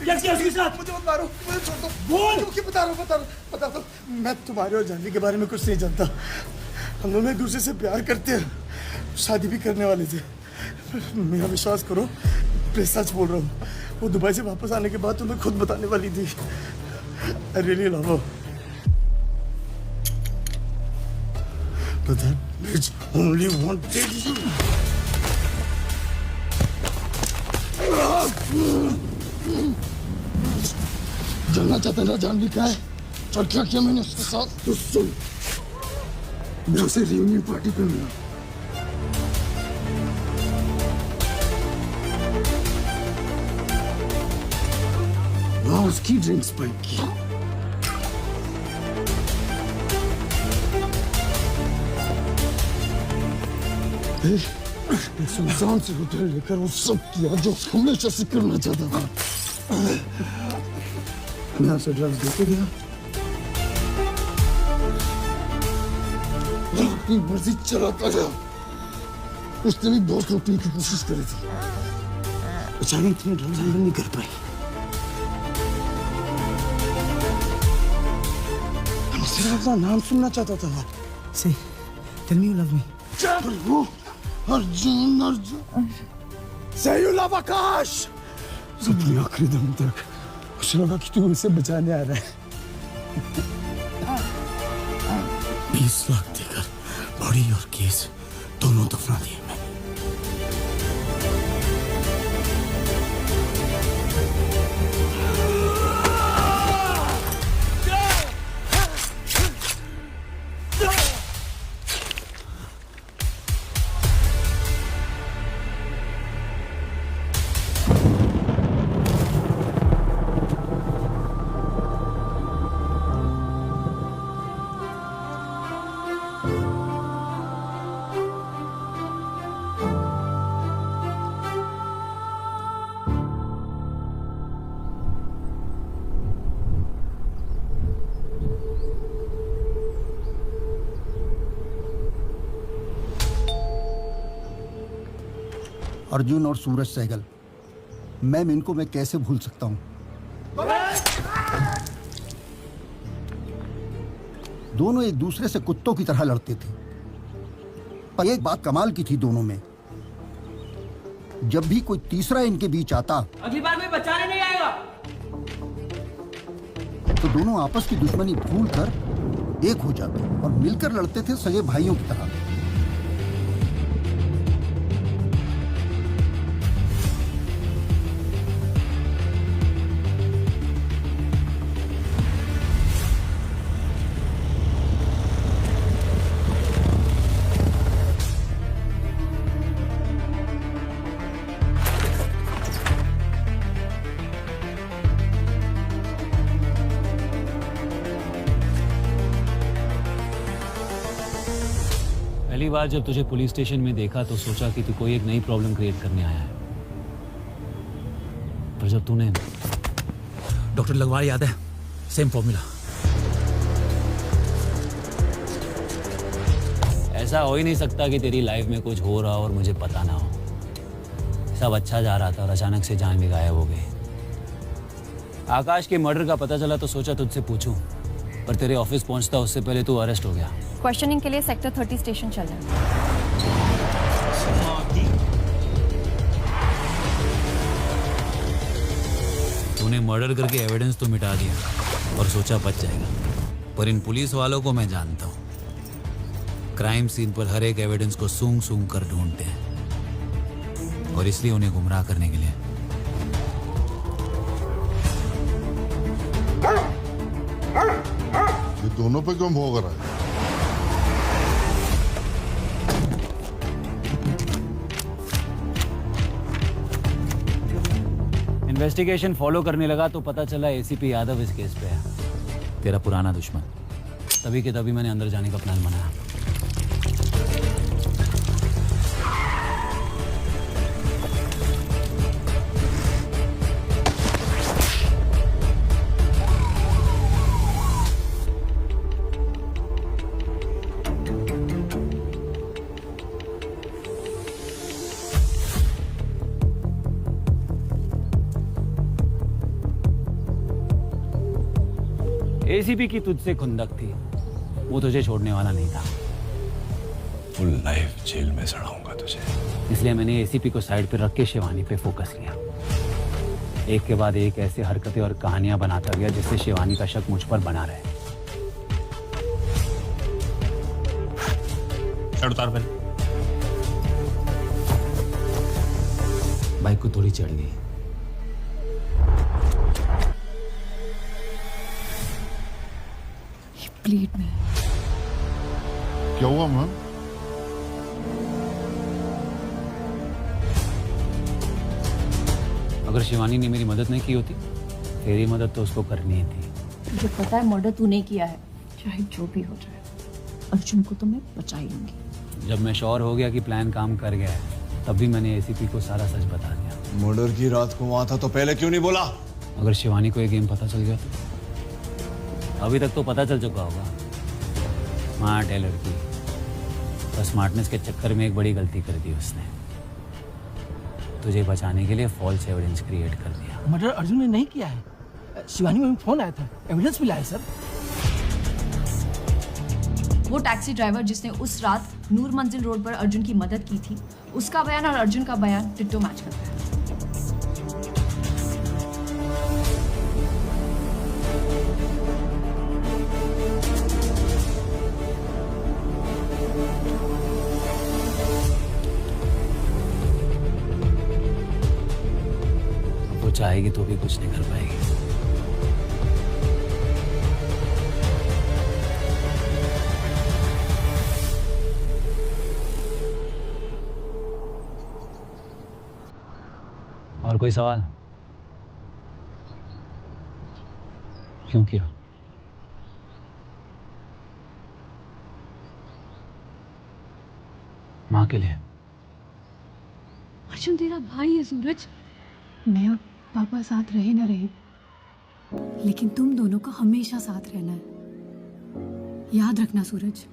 क्या किया उसके साथ? मुझे मत मारो, मुझे छोड़ दो। बोल क्यों? बता दो। मैं तुम्हारे और जानवी के बारे में कुछ नहीं जानता। हम दोनों एक दूसरे से प्यार करते हैं, शादी भी करने वाले थे। मेरा विश्वास करो, मैं सच बोल रहा हूँ। वो दुबई से वापस आने के बाद तुम्हें खुद बताने वाली थी। I really love her. But that bitch only wanted you. जानना चाहते ना जानवी क्या है और क्या किया मैंने उसके साथ? तो सुन, मैं उसे रियूनियन पार्टी पे मिला। वहां उसकी ड्रिंक स्पाइक की। सुनसान से होटल लेकर वो सब किया जो हमेशा से करना चाहता था। मैं उसे ड्रग्स देते गया, अपनी मर्जी चलाता गया। उसने भी बहुत रोकने की कोशिश करी थी, अचानक इतने ड्रग्स हैंडल नहीं कर पाई। मैं सिर्फ अपना नाम सुनना चाहता था। Say, tell me you love me. Arjun Arjun Say you love आकाश। अपने आखिरी दम तक उसे लगा कि तू उसे बचाने आ रहा है। 20 लाख देकर बॉडी और केस दोनों दफना दिए मैंने। अर्जुन और सूरज सहगल, मैम इनको मैं कैसे भूल सकता हूँ। दोनों एक दूसरे से कुत्तों की तरह लड़ते थे, पर एक बात कमाल की थी दोनों में, जब भी कोई तीसरा इनके बीच आता, अगली बार मैं बचाने नहीं आएगा। तो दोनों आपस की दुश्मनी भूलकर एक हो जाते और मिलकर लड़ते थे सगे भाइयों की तरह। पहली बार जब तुझे पुलिस स्टेशन में देखा तो सोचा कि तू कोई एक नई प्रॉब्लम क्रिएट करने आया है, पर जब तूने डॉक्टर लगवार याद है, सेम फॉर्मूला। ऐसा हो ही नहीं सकता कि तेरी लाइफ में कुछ हो रहा हो और मुझे पता ना हो। सब अच्छा जा रहा था और अचानक से जान भी गायब हो गई। आकाश के मर्डर का पता चला तो सोचा तुझसे पूछूं, पर तेरे ऑफिस पहुंचता उससे पहले तू अरेस्ट हो गया। क्वेश्चनिंग के लिए सेक्टर 30 स्टेशन चल रहा है। तूने मर्डर करके एविडेंस तो मिटा दिया और सोचा बच जाएगा, पर इन पुलिस वालों को मैं जानता हूँ। क्राइम सीन पर हर एक एविडेंस को सूंघ सूंघ कर ढूंढते हैं, और इसलिए उन्हें गुमराह करने के लिए ये दोनों पे क्यों भोग रहा है? इन्वेस्टिगेशन फॉलो करने लगा तो पता चला एसीपी यादव इस केस पे है, तेरा पुराना दुश्मन। तभी के तभी मैंने अंदर जाने का प्लान बनाया। एसीपी की तुझसे खुंदक थी, वो तुझे छोड़ने वाला नहीं था। फुल लाइफ जेल में सड़ाऊंगा तुझे। इसलिए मैंने एसीपी को साइड पे रख के शिवानी पे फोकस किया। एक के बाद एक ऐसे हरकतें और कहानियां बनाता गया जिससे शिवानी का शक मुझ पर बना रहे। उतार पहले। बाइक को थोड़ी चढ़ गई। कंप्लीट नहीं। क्या हुआ मैम? अगर शिवानी ने मेरी मदद नहीं की होती, तेरी मदद तो उसको करनी ही थी। मुझे पता है मर्डर तूने किया है, चाहे जो भी हो जाए अर्जुन को तो मैं बचा ही लूंगी। जब मैं श्योर हो गया कि प्लान काम कर गया है, तब भी मैंने एसीपी को सारा सच बता दिया। मर्डर की रात को वहां था तो पहले क्यों नहीं बोला? अगर शिवानी को ये गेम पता चल गया तो? अभी तक तो पता चल चुका होगा। स्मार्ट है लड़की, पर स्मार्टनेस के चक्कर में एक बड़ी गलती कर दी उसने। तुझे बचाने के लिए फॉल्स एविडेंस क्रिएट कर दिया। मर्डर अर्जुन ने नहीं किया है। शिवानी में फोन आया था, एविडेंस मिला है सर। वो टैक्सी ड्राइवर जिसने उस रात नूर मंजिल रोड पर अर्जुन की मदद की थी, उसका बयान और अर्जुन का बयान डिट्टो मैच करता है। वो चाहेगी तो भी कुछ नहीं कर पाएगी। और कोई सवाल? क्यों किया? माँ के लिए। अर्जुन तेरा भाई है सूरज। मैं और पापा साथ रहे ना रहे, लेकिन तुम दोनों का हमेशा साथ रहना है। याद रखना सूरज।